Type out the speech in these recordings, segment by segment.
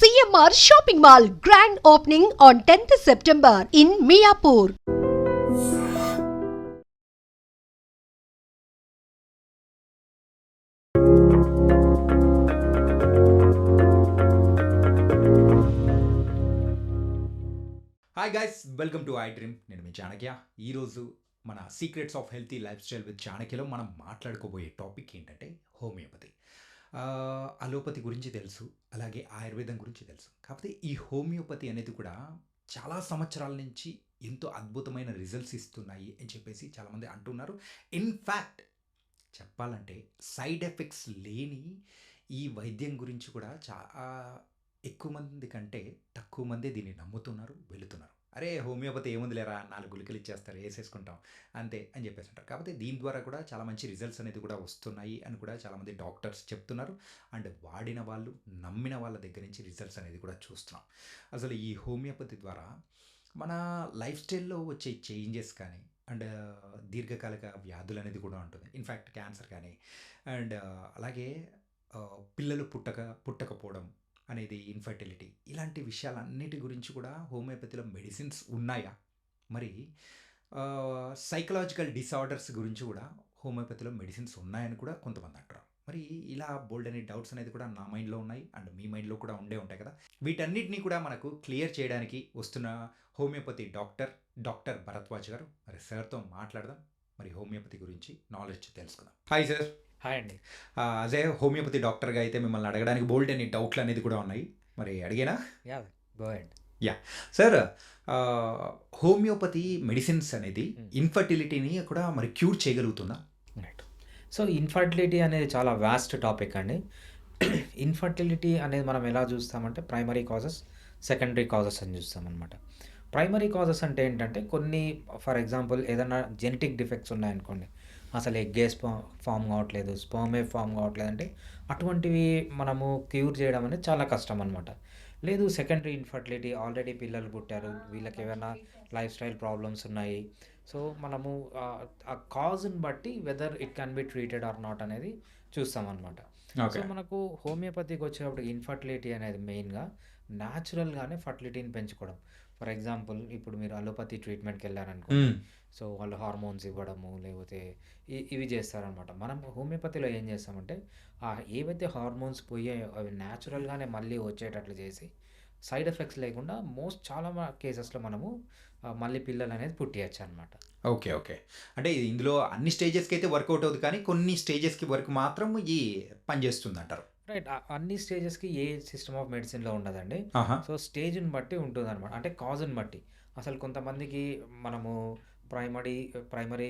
CMR Shopping Mall grand opening on 10th September in Miapur. Hi guys, welcome to I dream. నేను మీ చాణక్య. ఈరోజు మన secrets of healthy lifestyle with చాణక్యలో మనం మాట్లాడుకోబోయే topic ఏంటంటే హోమియోపతి. అలోపతి గురించి తెలుసు, అలాగే ఆయుర్వేదం గురించి తెలుసు. కాకపోతే ఈ హోమియోపతి అనేది కూడా చాలా సంవత్సరాల నుంచి ఎంతో అద్భుతమైన రిజల్ట్స్ ఇస్తున్నాయి అని చెప్పేసి చాలామంది అంటున్నారు. ఇన్ఫ్యాక్ట్ చెప్పాలంటే సైడ్ ఎఫెక్ట్స్ లేని ఈ వైద్యం గురించి కూడా చాలా ఎక్కువ మంది కంటే తక్కువ మంది దీన్ని నమ్ముతున్నారు, వెళుతున్నారు. అరే హోమియోపతి ఏముంది లేరా, 4 గుళికలు ఇచ్చేస్తారు, వేసేసుకుంటాం అంతే అని చెప్పేసి అంటారు. కాకపోతే దీని ద్వారా కూడా చాలా మంచి రిజల్ట్స్ అనేది కూడా వస్తున్నాయి అని కూడా చాలామంది డాక్టర్స్ చెప్తున్నారు. అండ్ వాడిన వాళ్ళు, నమ్మిన వాళ్ళ దగ్గర నుంచి రిజల్ట్స్ అనేది కూడా చూస్తున్నాం. అసలు ఈ హోమియోపతి ద్వారా మన లైఫ్ స్టైల్లో వచ్చే చేంజెస్ కానీ అండ్ దీర్ఘకాలిక వ్యాధులు అనేది కూడా ఉంటుంది. ఇన్ఫ్యాక్ట్ క్యాన్సర్ కానీ అండ్ అలాగే పిల్లలు పుట్టకపోవడం అనేది, ఇన్ఫర్టిలిటీ, ఇలాంటి విషయాలన్నిటి గురించి కూడా హోమియోపతిలో మెడిసిన్స్ ఉన్నాయా? మరి సైకలాజికల్ డిసార్డర్స్ గురించి కూడా హోమియోపతిలో మెడిసిన్స్ ఉన్నాయని కూడా కొంతమంది అంటారు. మరి ఇలా బోల్డ్ అనే డౌట్స్ అనేది కూడా నా మైండ్లో ఉన్నాయి అండ్ మీ మైండ్లో కూడా ఉంటాయి కదా. వీటన్నిటిని కూడా మనకు క్లియర్ చేయడానికి వస్తున్న హోమియోపతి డాక్టర్ భరద్వాజ్ గారు. మరి సార్తో మాట్లాడదాం, మరి హోమియోపతి గురించి నాలెడ్జ్ తెలుసుకుందాం. Hi sir. హాయ్ అండి. అదే హోమియోపతి డాక్టర్గా అయితే మిమ్మల్ని అడగడానికి బోల్డ్ అని డౌట్లు అనేది కూడా ఉన్నాయి. మరి అడిగేనా? Yeah, go ahead. Yeah sir, homeopathy medicines అనేది ఇన్ఫర్టిలిటీని కూడా మరి క్యూర్ చేయగలుగుతుందా? రైట్. సో ఇన్ఫర్టిలిటీ అనేది చాలా వాస్ట్ టాపిక్ అండి. ఇన్ఫర్టిలిటీ అనేది మనం ఎలా చూస్తామంటే ప్రైమరీ కాజెస్, సెకండరీ కాజెస్ అని చూస్తామన్నమాట. ప్రైమరీ కాజెస్ అంటే ఏంటంటే కొన్ని, ఫర్ ఎగ్జాంపుల్ ఏదైనా జెనెటిక్ డిఫెక్ట్స్ ఉన్నాయనుకోండి, అసలు ఎగ్గే ఫామ్ కావట్లేదు, స్పర్మే ఫామ్ కావట్లేదు అంటే అటువంటివి మనము క్యూర్ చేయడం అనేది చాలా కష్టం అనమాట. లేదు సెకండరీ ఇన్ఫర్టిలిటీ, ఆల్రెడీ పిల్లలు పుట్టారు, వీళ్ళకి ఏమైనా లైఫ్ స్టైల్ ప్రాబ్లమ్స్ ఉన్నాయి, సో మనము ఆ కాజ్ని బట్టి whether it can be treated or not అనేది చూస్తామన్నమాట. సో మనకు హోమియోపతికి వచ్చేటప్పుడు ఇన్ఫర్టిలిటీ అనేది మెయిన్గా న్యాచురల్గానే ఫర్టిలిటీని పెంచుకోవడం. ఫర్ ఎగ్జాంపుల్ ఇప్పుడు మీరు అలోపతి ట్రీట్మెంట్కి వెళ్ళారనుకోండి, సో వాళ్ళు హార్మోన్స్ ఇవ్వడము లేకపోతే ఇవి చేస్తారనమాట. మనం హోమియోపతిలో ఏం చేస్తామంటే ఏవైతే హార్మోన్స్ పోయాయో అవి న్యాచురల్గానే మళ్ళీ వచ్చేటట్లు చేసి సైడ్ ఎఫెక్ట్స్ లేకుండా చాలా కేసెస్లో మనము మళ్ళీ పిల్లలు అనేది పుట్టియచ్చు అనమాట. ఓకే. అంటే ఇందులో అన్ని స్టేజెస్కి అయితే వర్కౌట్ అవుతుంది, కానీ కొన్ని స్టేజెస్కి వరకు మాత్రం ఈ పనిచేస్తుంది అంటారు. రైట్. అన్ని స్టేజెస్కి ఏ సిస్టమ్ ఆఫ్ మెడిసిన్లో ఉండదండి. సో స్టేజ్ని బట్టి ఉంటుంది అనమాట, అంటే కాజ్ని బట్టి. అసలు కొంతమందికి మనము ప్రైమరీ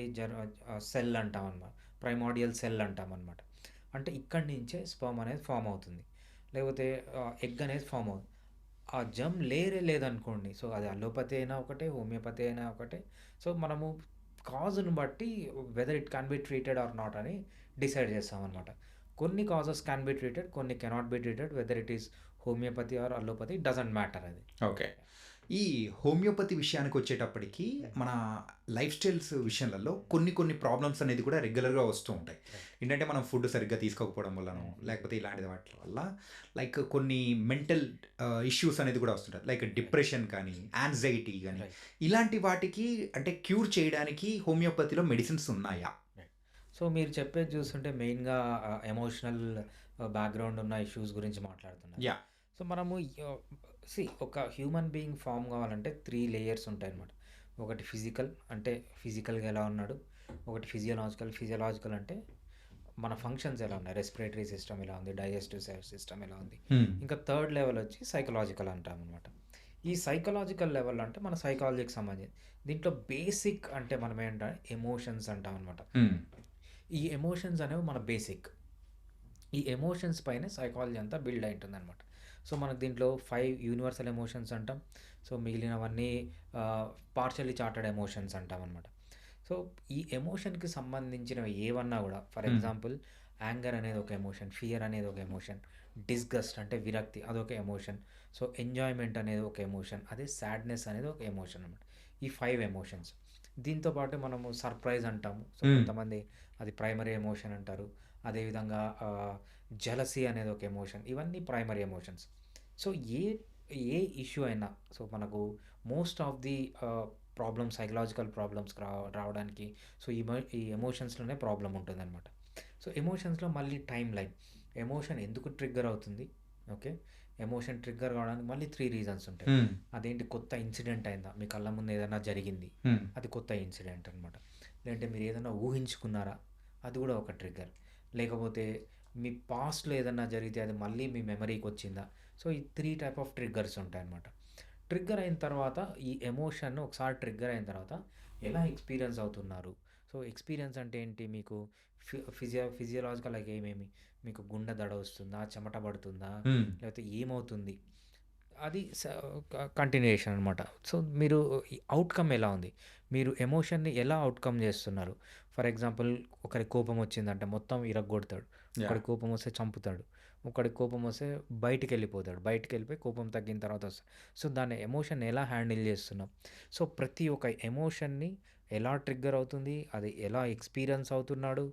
సెల్ అంటాం అనమాట, ప్రైమార్డియల్ సెల్ అంటాం అనమాట. అంటే ఇక్కడి నుంచే స్పర్మ్ అనేది ఫామ్ అవుతుంది, లేకపోతే ఎగ్ అనేది ఫామ్ అవుతుంది. ఆ జమ్ లేరే లేదనుకోండి, సో అది అలోపతి అయినా ఒకటే, హోమియోపతి అయినా ఒకటే. సో మనము కాజ్ని బట్టి whether it can be treated or not అని డిసైడ్ చేస్తామన్నమాట. కొన్ని కాజెస్ క్యాన్ బి ట్రీటెడ్, కొన్ని cannot be treated, whether it is homeopathy or allopathy doesn't matter అది. ఓకే. ఈ హోమియోపతి విషయానికి వచ్చేటప్పటికి మన లైఫ్ స్టైల్స్ విషయాలలో కొన్ని ప్రాబ్లమ్స్ అనేది కూడా రెగ్యులర్గా వస్తూ ఉంటాయి. ఏంటంటే మనం ఫుడ్ సరిగ్గా తీసుకోకపోవడం వల్లనో లేకపోతే ఇలాంటి వాటి వల్ల లైక్ కొన్ని మెంటల్ ఇష్యూస్ అనేది కూడా వస్తుంటాయి, లైక్ డిప్రెషన్ కానీ యాంగ్జైటీ కానీ. ఇలాంటి వాటికి అంటే క్యూర్ చేయడానికి హోమియోపతిలో మెడిసిన్స్ ఉన్నాయా? సో మీరు చెప్పేది చూస్తుంటే మెయిన్గా ఎమోషనల్ బ్యాక్గ్రౌండ్ ఉన్న ఇష్యూస్ గురించి మాట్లాడుతున్నారు. యా. సో మనము ఒక హ్యూమన్ బీయింగ్ ఫామ్ కావాలంటే 3 లేయర్స్ ఉంటాయి అన్నమాట. ఒకటి ఫిజికల్, అంటే ఫిజికల్గా ఎలా ఉన్నాడు. ఒకటి ఫిజియలాజికల్ అంటే మన ఫంక్షన్స్ ఎలా ఉన్నాయి, రెస్పిరేటరీ సిస్టమ్ ఎలా ఉంది, డైజెస్టివ్ సిస్టమ్ ఎలా ఉంది. ఇంకా థర్డ్ లెవెల్ వచ్చి సైకలాజికల్ అంటాం అనమాట. ఈ సైకలాజికల్ లెవెల్ అంటే మన సైకాలజీకి సంబంధించి. దీంట్లో బేసిక్ అంటే మనం ఏంటంటే ఎమోషన్స్ అంటాం అనమాట. ఈ ఎమోషన్స్ అనేవి మన బేసిక్. ఈ ఎమోషన్స్ పైన సైకాలజీ అంతా బిల్డ్ అయి ఉంటుంది అనమాట. సో మనకు దీంట్లో 5 యూనివర్సల్ ఎమోషన్స్ అంటాం. సో మిగిలినవన్నీ పార్షియల్లీ చార్టెడ్ ఎమోషన్స్ అంటాం అనమాట. సో ఈ ఎమోషన్కి సంబంధించినవి ఏవన్నా కూడా, ఫర్ ఎగ్జాంపుల్ యాంగర్ అనేది ఒక ఎమోషన్, ఫియర్ అనేది ఒక ఎమోషన్, డిస్గస్ట్ అంటే విరక్తి అదొక ఎమోషన్, సో ఎంజాయ్మెంట్ అనేది ఒక ఎమోషన్, అదే సాడ్నెస్ అనేది ఒక ఎమోషన్ అనమాట. ఈ 5 ఎమోషన్స్. దీంతోపాటు మనము సర్ప్రైజ్ అంటాము. సో కొంతమంది అది ప్రైమరీ ఎమోషన్ అంటారు. అదేవిధంగా జలసీ అనేది ఒక ఎమోషన్. ఇవన్నీ ప్రైమరీ ఎమోషన్స్. సో ఏ ఏ ఇష్యూ అయినా సో మనకు most of the problems psychological problems రావడానికి సో ఈ ఎమోషన్స్లోనే ప్రాబ్లం ఉంటుందన్నమాట. సో ఎమోషన్స్లో మళ్ళీ టైం లైన్ ఎమోషన్ ఎందుకు ట్రిగ్గర్ అవుతుంది, ఓకే, ఎమోషన్ ట్రిగ్గర్ కావడానికి మళ్ళీ 3 రీజన్స్ ఉంటాయి. హ్మ్. అదేంటి, కొత్త ఇన్సిడెంట్ అయిందా, మీ కళ్ళ ముందు ఏదైనా జరిగింది, హ్మ్. అది కొత్త ఇన్సిడెంట్ అనమాట. లేదంటే మీరు ఏదైనా ఊహించుకున్నారా, అది కూడా ఒక ట్రిగ్గర్. లేకపోతే మీ పాస్ట్లో ఏదన్నా జరిగితే అది మళ్ళీ మీ మెమరీకి వచ్చిందా. సో ఈ 3 టైప్ ఆఫ్ ట్రిగ్గర్స్ ఉంటాయన్నమాట. ట్రిగ్గర్ అయిన తర్వాత ఈ ఎమోషన్ ఒకసారి ట్రిగ్గర్ అయిన తర్వాత ఎలా ఎక్స్పీరియన్స్ అవుతున్నారు. సో ఎక్స్పీరియన్స్ అంటే ఏంటి, మీకు ఫిజియోలాజికల్ ఏమేమి, మీకు గుండె దడ వస్తుందా, చెమట పడుతుందా, హ్మ్. లేకపోతే ఏమవుతుంది, అది కంటిన్యూయేషన్ అనమాట. సో మీరు ఈ అవుట్‌కమ్ ఎలా ఉంది? మీరు ఎమోషన్‌ని ఎలా అవుట్‌కమ్ చేస్తున్నారు? ఫర్ ఎగ్జాంపుల్, ఒకరికి కోపం వచ్చిందంటే మొత్తం ఇరగ్గొడతాడు. యాహ్! ఒకడికి కోపం వస్తే చంపుతాడు. ఒకడికి కోపం వస్తే బయటికెళ్ళిపోతాడు. బయటికెళ్ళిపోయి కోపం తగ్గిన తర్వాత వస్తాడు. సో దాన్ని ఎమోషన్‌ని ఎలా హ్యాండిల్ చేస్తున్నాం? సో ప్రతి ఒక్క ఎమోషన్‌ని ఎలా ట్రిగ్గర్ అవుతుంది? అది ఎలా ఎక్స్‌పీరియన్స్ అవుతున్నాడు?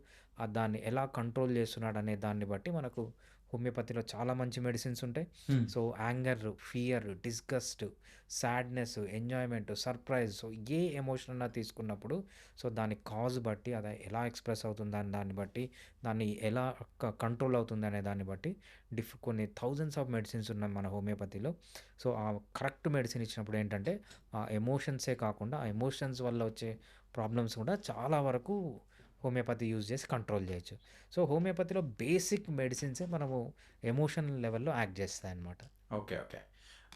దాన్ని ఎలా కంట్రోల్ చేస్తున్నాడు అనే దాన్ని బట్టి మనకు హోమియోపతిలో చాలా మంచి మెడిసిన్స్ ఉంటాయి. Hmm. So anger, fear, disgust, sadness, enjoyment, surprise, so ఏ ఎమోషన్ అన్నా తీసుకున్నప్పుడు సో దాని కాజ్ బట్టి అది ఎలా ఎక్స్‌ప్రెస్ అవుతుందని దాన్ని బట్టి, దాన్ని ఎలా కంట్రోల్ అవుతుందనే దాన్ని బట్టి కొన్ని థౌసండ్స్ ఆఫ్ మెడిసిన్స్ ఉన్నాయి మన హోమియోపతిలో. సో ఆ కరెక్ట్ మెడిసిన్ ఇచ్చినప్పుడు ఏంటంటే ఆ ఎమోషన్సే కాకుండా ఆ ఎమోషన్స్ వల్ల వచ్చే ప్రాబ్లమ్స్ కూడా చాలా వరకు హోమియోపతి యూజ్ చేసి కంట్రోల్ చేయొచ్చు. సో హోమియోపతిలో బేసిక్ మెడిసిన్సే మనము ఎమోషన్ లెవెల్‌లో యాక్ట్ చేస్తాయన్నమాట. ఓకే. ఓకే.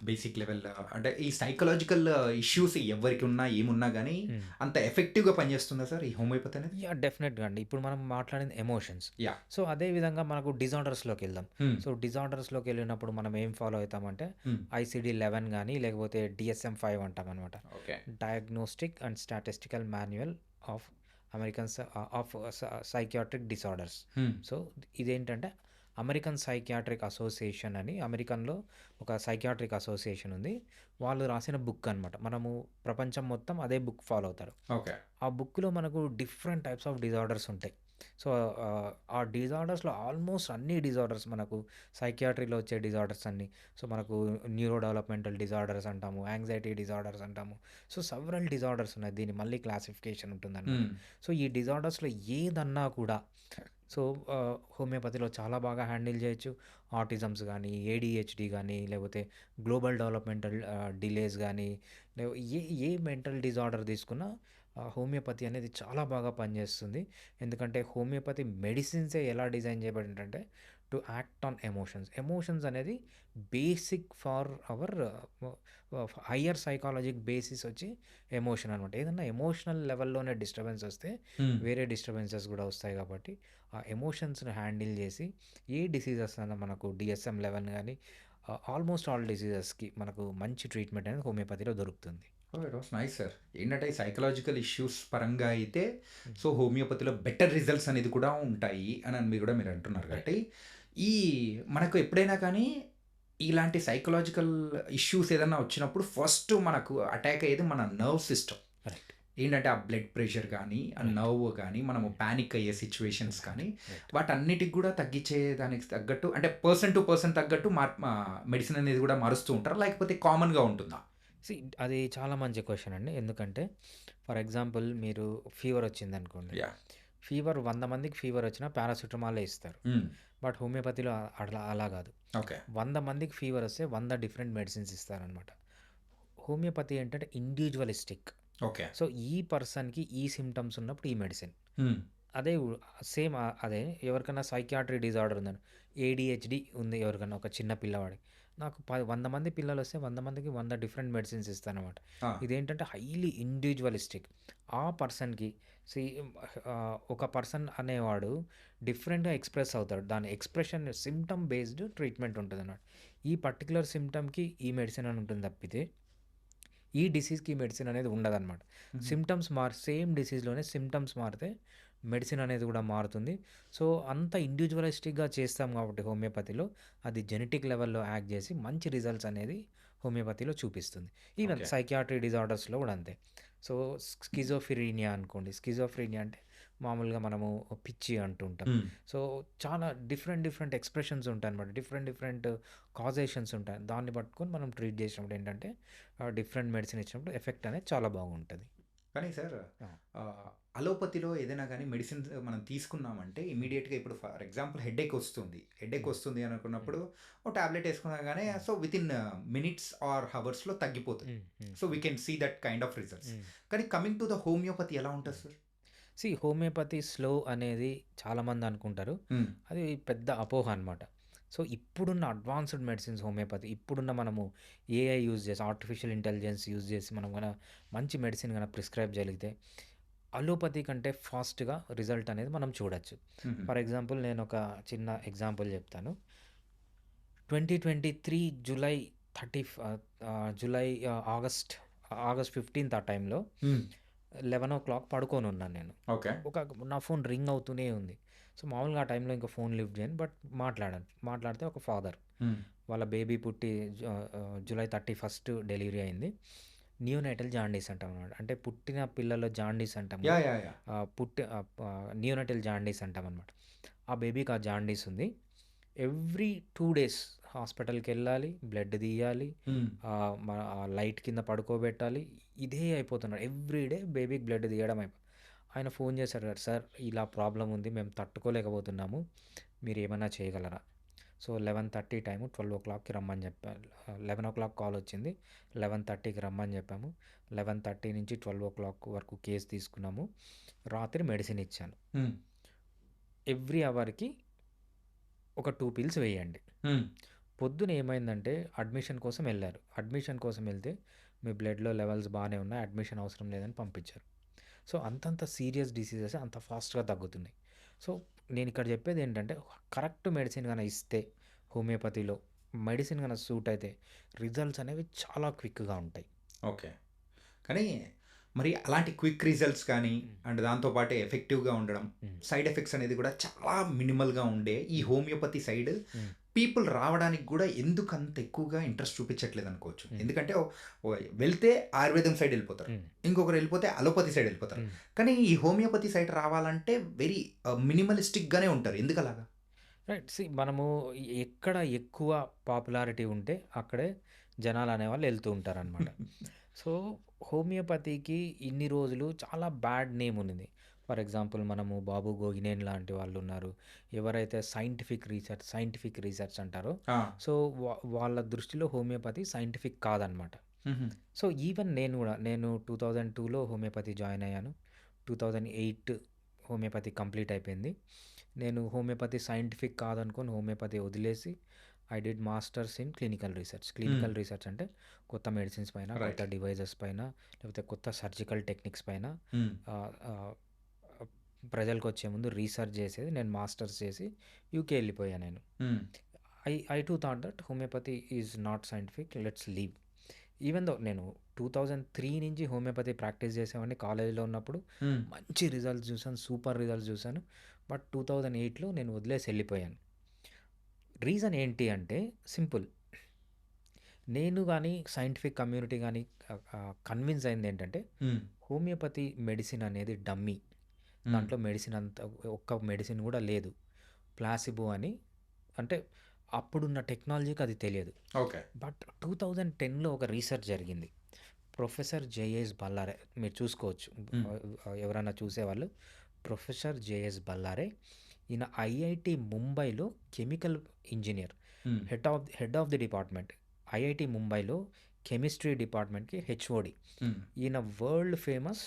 బేసిక్ లెవెల్ అంటే ఈ సైకలాజికల్ ఇష్యూస్ ఎవరికి ఉన్నా, ఏమున్నా గానీ హ్మ్. అంత ఎఫెక్టివ్‌గా పనిచేస్తుందా సార్ ఈ హోమియోపతి అనేది? యాహ్! డెఫినెట్‌గా అండి. ఇప్పుడు మనం మాట్లాడింది ఎమోషన్స్. యాహ్! సో అదే విధంగా మనకు డిజార్డర్స్‌లోకెళ్దాం. హ్మ్. సో డిజార్డర్స్‌లోకెళ్ళినప్పుడు మనం ఏం ఫాలో అయితామంటే హ్మ్. ఐసీడీ-11 గాని లేకపోతే DSM-5 అంటామనమాట. Okay. Diagnostic and statistical manual of American psychiatric disorders. Hmm. So ఇదేంటంటే అమెరికన్ సైకియాట్రిక్ అసోసియేషన్ అని అమెరికన్‌లో ఒక సైకియాట్రిక్ అసోసియేషన్ ఉంది. వాళ్ళు రాసిన బుక్ అనమాట. మనము ప్రపంచం మొత్తం అదే బుక్ ఫాలో అవుతారు. ఓకే. ఆ బుక్‌లో మనకు డిఫరెంట్ టైప్స్ ఆఫ్ డిజార్డర్స్ ఉంటాయి. సో ఆ డిజార్డర్స్‌లో ఆల్మోస్ట్ అన్ని డిజార్డర్స్ మనకు సైకియాట్రీలో వచ్చే డిజార్డర్స్ అన్నీ. సో మనకు న్యూరో డెవలప్‌మెంటల్ డిజార్డర్స్ అంటాము, యాంగ్జైటీ డిజార్డర్స్ అంటాము. సో సెవరల్ డిజార్డర్స్ ఉన్నాయి. దీని మళ్ళీ క్లాసిఫికేషన్ ఉంటుందన్నమాట. హ్మ్. సో ఈ డిజార్డర్స్‌లో ఏదన్నా కూడా సో హోమియోపతిలో చాలా బాగా హ్యాండిల్ చేయొచ్చు. ఆటిజమ్స్ గానీ, ఏడీహెచ్‌డీ గానీ, లేకపోతే గ్లోబల్ డెవలప్‌మెంటల్ డిలేస్ గానీ, ఏ ఏ మెంటల్ డిజార్డర్ తీసుకున్నా హోమియోపతి అనేది చాలా బాగా పనిచేస్తుంది. ఎందుకంటే హోమియోపతి మెడిసిన్సే ఎలా డిజైన్ చేయబడిందంటే to act on emotions. Emotions అనేది basic for our higher psychologic basis వచ్చి ఎమోషన్ అనమాట. ఏదన్నా ఎమోషనల్ లెవెల్‌లోనే డిస్టర్బెన్స్ వస్తే హ్మ్. వేరే డిస్టర్బెన్సెస్ కూడా వస్తాయి కాబట్టి ఆ ఎమోషన్స్‌ని హ్యాండిల్ చేసి ఏ డిసీజెస్ అన్నా మనకు DSM-11 గానీ ఆల్మోస్ట్ ఆల్ డిసీజెస్‌కి మనకు మంచి ట్రీట్మెంట్ అనేది హోమియోపతిలో దొరుకుతుంది. Oh! It was nice sir. ఏంటంటే సైకలాజికల్ ఇష్యూస్ పరంగా అయితే హ్మ్. సో హోమియోపతిలో బెటర్ రిజల్ట్స్ అనేది కూడా ఉంటాయి అని మీరు అంటున్నారు రైట్. కాబట్టి, ఈ మనకు ఎప్పుడైనా కానీ ఇలాంటి సైకలాజికల్ ఇష్యూస్ ఏదన్నా వచ్చినప్పుడు ఫస్ట్ మనకు అటాక్ అయ్యేది మన నర్వ్ సిస్టమ్. రైట్. ఏంటంటే ఆ బ్లడ్ ప్రెషర్ కానీ, ఆ రైట్. నర్వ్ కానీ, మనము పానిక్ అయ్యే సిట్యుయేషన్స్ కానీ రైట్. వాటన్నిటికి కూడా తగ్గించే దానికి తగ్గట్టు అంటే పర్సన్ టు పర్సన్ తగ్గట్టు మెడిసిన్ అనేది కూడా మారుస్తూ ఉంటారా? లేకపోతే కామన్‌గా ఉంటుందా? సీ అది చాలా మంచి క్వెషన్ అండి. ఎందుకంటే ఫర్ ఎగ్జాంపుల్ మీరు ఫీవర్ వచ్చిందనుకోండి. యాహ్! ఫీవర్ 100 మందికి ఫీవర్ వచ్చినా పారాసిటమాలే ఇస్తారు. హ్మ్. బట్ హోమియోపతిలో అలా కాదు. ఓకే. 100 మందికి ఫీవర్ వస్తే 100 డిఫరెంట్ మెడిసిన్స్ ఇస్తారనమాట. హోమియోపతి ఏంటంటే ఇండివిడ్యువలిస్టిక్. ఓకే. సో ఈ పర్సన్‌కి ఈ సింప్టమ్స్ ఉన్నప్పుడు ఈ మెడిసిన్. హ్మ్. అదే సేమ్ అదే ఎవరికైనా సైకియాట్రిక్ డిజార్డర్ ఉందని, ఏడీహెచ్‌డీ ఉంది ఎవరికన్నా ఒక చిన్న పిల్లవాడికి. నాకు 100 మంది పిల్లలొస్తే 100 మందికి 100 డిఫరెంట్ మెడిసిన్స్ ఇస్తాననమాట. ఆ! ఇదేంటంటే హైలీ ఇండివిడ్యువలిస్టిక్. ఆ పర్సన్‌కి సీ ఒక పర్సన్ అనేవాడు డిఫరెంట్‌గా ఎక్స్‌ప్రెస్ అవుతాడు. దాని ఎక్స్‌ప్రెషన్ సింప్టమ్ బేస్డ్ ట్రీట్మెంట్ ఉంటదనమాట. ఈ పర్టిక్యులర్ సింప్టమ్‌కి ఈ మెడిసిన్ అని ఉంటుంది తప్పితే, ఈ డిసీజ్‌కి ఈ మెడిసిన్ అనేది ఉండదనమాట. హుహు. సింప్టమ్స్ సేమ్ డిసీజ్‌లోనే సింప్టమ్స్ మారితే మెడిసిన్ అనేది కూడా మారుతుంది. సో, అంత ఇండివిడ్యువలిస్టిక్‌గా చేస్తాం కాబట్టి హోమియోపతిలో అది జెనెటిక్ లెవెల్‌లో యాక్ట్ చేసి మంచి రిజల్ట్స్ అనేది హోమియోపతిలో చూపిస్తుంది. Even okay. సైకియాట్రిక్ డిజార్డర్స్‌లో కూడా అంతే. సో, స్కిజోఫ్రీనియా అనుకోండి. స్కిజోఫ్రీనియా అంటే మామూలుగా మనము పిచ్చి అంటుంటాం. హ్మ్. సో, చాలా డిఫరెంట్ ఎక్స్‌ప్రెషన్స్ ఉంటాయన్నమాట. డిఫరెంట్ కాజేషన్స్ ఉంటాయి. దాన్ని పట్టుకొని మనం ట్రీట్ చేసినప్పుడు ఏంటంటే డిఫరెంట్ మెడిసిన్ ఇచ్చినప్పుడు ఎఫెక్ట్ అనేది చాలా బాగుంటది. కానీ సార్ ఆ! అలోపతిలో ఏదైనా గానీ మెడిసిన్స్ మనం తీసుకున్నామంటే ఇమ్మీడియేట్‌గా ఇప్పుడు ఫర్ ఎగ్జాంపుల్ హెడేక్ వస్తుంది. Headache hmm. వస్తుంది అని హ్మ్. అనుకున్నప్పుడు ఓ టాబ్లెట్ ఏసుకునగానే హ్మ్. సో వితిన్ మినిట్స్ ఆర్ హవర్స్‌లో తగ్గిపోతది. Hmm. Hmm. So we can see that kind of results. Hmm. కానీ కమింగ్ టు ద హోమియోపతి ఎలా ఉంటది హ్మ్. సార్? హోమియోపతి స్లో అనేది చాలామంది అనుకుంటారు. హ్మ్. అది పెద్ద అపోహ అనమాట. సో, ఇప్పుడున్న అడ్వాన్స్డ్ మెడిసిన్స్ హోమియోపతి ఇప్పుడున్న మనము ఏఐ యూజ్ చేసి, ఆర్టిఫిషియల్ ఇంటెలిజెన్స్ యూజ్ చేసి మనం మంచి మెడిసిన్ ప్రిస్క్రైబ్ చేయగలిగితే అలోపతి కంటే ఫాస్ట్‌గా రిజల్ట్ అనేది మనం చూడొచ్చు. హుహు. ఫర్ ఎగ్జాంపుల్ నేనొక చిన్న ఎగ్జాంపుల్ చెప్తాను. 2023 జూలై 30 జూలై ఆగస్ట్ 15థ్ ఆ టైంలో హ్మ్. 11:00 పడుకొనున్నాను నేను. ఓకే. నా ఫోన్ రింగ్ అవుతూనే ఉంది. సో, మామూలుగా ఆ టైంలో ఇంకా ఫోన్ లిఫ్ట్ చేయను. బట్ మాట్లాడాను. మాట్లాడితే ఒక ఫాదర్ హ్మ్. వాళ్ళ బేబీ పుట్టి జూలై 31 డెలివరీ అయింది. నియోనేటల్ జాండీస్ అంటామనమాట. అంటే పుట్టిన పిల్లల్లో జాండీస్ అంటాం కదా! యాహ్! నియోనేటల్ జాండీస్ అంటామనమాట. ఆ బేబీకి ఆ జాండీస్ ఉంది. ఎవ్రీ 2 డేస్ హాస్పిటల్‌కెళ్ళాలి, బ్లడ్ తీయాలి, హ్మ్. లైట్ కింద పడుకోబెట్టాలి. ఇదే అయిపోతున్నాడు. ఎవ్రీ డే బేబీకి బ్లడ్ తీయడం ఆయన ఫోన్ చేశారు. "సార్ ఇలా ప్రాబ్లమ్ ఉంది. మేము తట్టుకోలేకపోతున్నాము. మీరేమన్నా చేయగలరా?" సో, 11:30 టైము 12:00కి రమ్మని చెప్పారు. 11:00 కాల్ వచ్చింది. 11:30కి రమ్మని చెప్పాము. 11:30 నుంచి 12:00 వరకు కేస్ తీసుకున్నాము. రాత్రి మెడిసిన్ ఇచ్చాను. హ్మ్. ఎవ్రీ అవర్‌కి ఒక 2 పిల్స్ వేయండి. హ్మ్. పొద్దున ఏమైందంటే అడ్మిషన్ కోసం ఎళ్లారు. అడ్మిషన్ కోసం ఎళ్తే మీ బ్లడ్‌లో లెవెల్స్ బానే ఉన్నాయి. అడ్మిషన్ అవసరం లేదని పంపించారు. సో, అంతంత సీరియస్ డిసీజెస్ అంత ఫాస్ట్‌గా తగ్గుతున్నాయి. సో, నేనిక్కడ చెప్పేదేంటంటే కరెక్ట్ మెడిసిన్ ఇస్తే హోమియోపతిలో మెడిసిన్ సూట్ అయితే రిజల్ట్స్ అనేవి చాలా క్విక్‌గా ఉంటాయి. ఓకే. కానీ మరి అలాంటి క్విక్ రిజల్ట్స్ కానీ హ్మ్. అండ్ దాంతో పాటు ఎఫెక్టివ్‌గా ఉండడం, హ్మ్. సైడ్ ఎఫెక్ట్స్ అనేది కూడా చాలా మినిమల్‌గా ఉండే ఈ హ్మ్. హోమియోపతి సైడ్ హ్మ్. పీపుల్ రావడానికి కూడా ఎందుకు అంత ఎక్కువగా ఇంట్రెస్ట్ చూపించట్లేదు అనుకోవచ్చు. హ్మ్. ఎందుకంటే వెళ్తే ఆయుర్వేదం సైడ్ వెళ్ళిపోతారు. హ్మ్. ఇంకొకరు వెళ్ళిపోతే అలోపతి సైడ్ వెళ్ళిపోతారు. హ్మ్. కానీ ఈ హోమియోపతి సైడ్ రావాలంటే వెరీ మినిమలిస్టిక్‌గానే ఉంటారు. ఎందుకలాగా? రైట్. మనము ఎక్కడ ఎక్కువ పాపులారిటీ ఉంటే అక్కడే జనాలనేవాళ్ళు ఎళ్తూ ఉంటారనమాట. సో, హోమియోపతికి ఇన్ని రోజులు చాలా బ్యాడ్ నేమ్ ఉన్నింది. ఫర్ ఎగ్జాంపుల్ మనము బాబు గోగినేని లాంటి వాళ్ళున్నారు. ఎవరైతే సైంటిఫిక్ రీసెర్చ్ అంటారో, ఆ! సో, వాళ్ళ దృష్టిలో హోమియోపతి సైంటిఫిక్ కాదనమాట. హుహు. సో, ఈవెన్ నేను 2002లో హోమియోపతి జాయిన్ అయ్యాను. 2008 హోమియోపతి కంప్లీట్ అయిపోయింది. నేను హోమియోపతి సైంటిఫిక్ కాదనుకోని హోమియోపతి వదిలేసి I did masters in clinical research. హ్మ్. క్లినికల్ రీసెర్చ్ అంటే కొత్త మెడిసిన్స్ పైన, కొత్త రైట్. డివైజెస్ పైన, లేకపోతే కొత్త సర్జికల్ టెక్నిక్స్ పైన హ్మ్. ఆహ్, ఆహ్, ప్రజలకొచ్చే ముందు రీసెర్చ్ చేసేది నేను మాస్టర్స్ చేసి యూకే ఎళ్ళిపోయా నేను. హ్మ్. I two thought that homeopathy is not scientific. Let's leave. Even though నేను 2003 నుంచి హోమియోపతి ప్రాక్టీస్ చేసేవాడిని కాలేజీలో ఉన్నప్పుడు. హ్మ్. మంచి రిజల్ట్స్ చూసాను. సూపర్ రిజల్ట్స్ చూసాను. బట్ 2008లో నేను వదిలేసి ఎళ్ళిపోయాను. రీజన్ ఏంటి అంటే సింపుల్. నేను గాని, సైంటిఫిక్ కమ్యూనిటీ గాని కన్విన్స్ అయిందేంటంటే హ్మ్. హోమియోపతి మెడిసిన్ అనేది డమ్మీ. హ్మ్. దాంట్లో మెడిసిన్ ఒక్క మెడిసిన్ గూడా లేదు. ప్లాసిబో అని అంటే అప్పుడున్న టెక్నాలజీకి అది తెలియదు. ఓకే. బట్ 2010లో ఒక రీసెర్చ్ జరిగింది. ప్రొఫెసర్ జేఎస్ బల్లారే మీరు చూసుకోవచ్చు. హ్మ్. ఎవరైనా చూసేవాళ్ళు. ప్రొఫెసర్ జేఎస్ బల్లారే ఈయన ఐఐటీ ముంబైలో కెమికల్ ఇంజినీర్. హ్మ్. Head of the department. IIT ముంబైలో కెమిస్ట్రీ డిపార్ట్మెంట్‌కి హెచ్ఓడి. హ్మ్. ఈయన వరల్డ్ ఫేమస్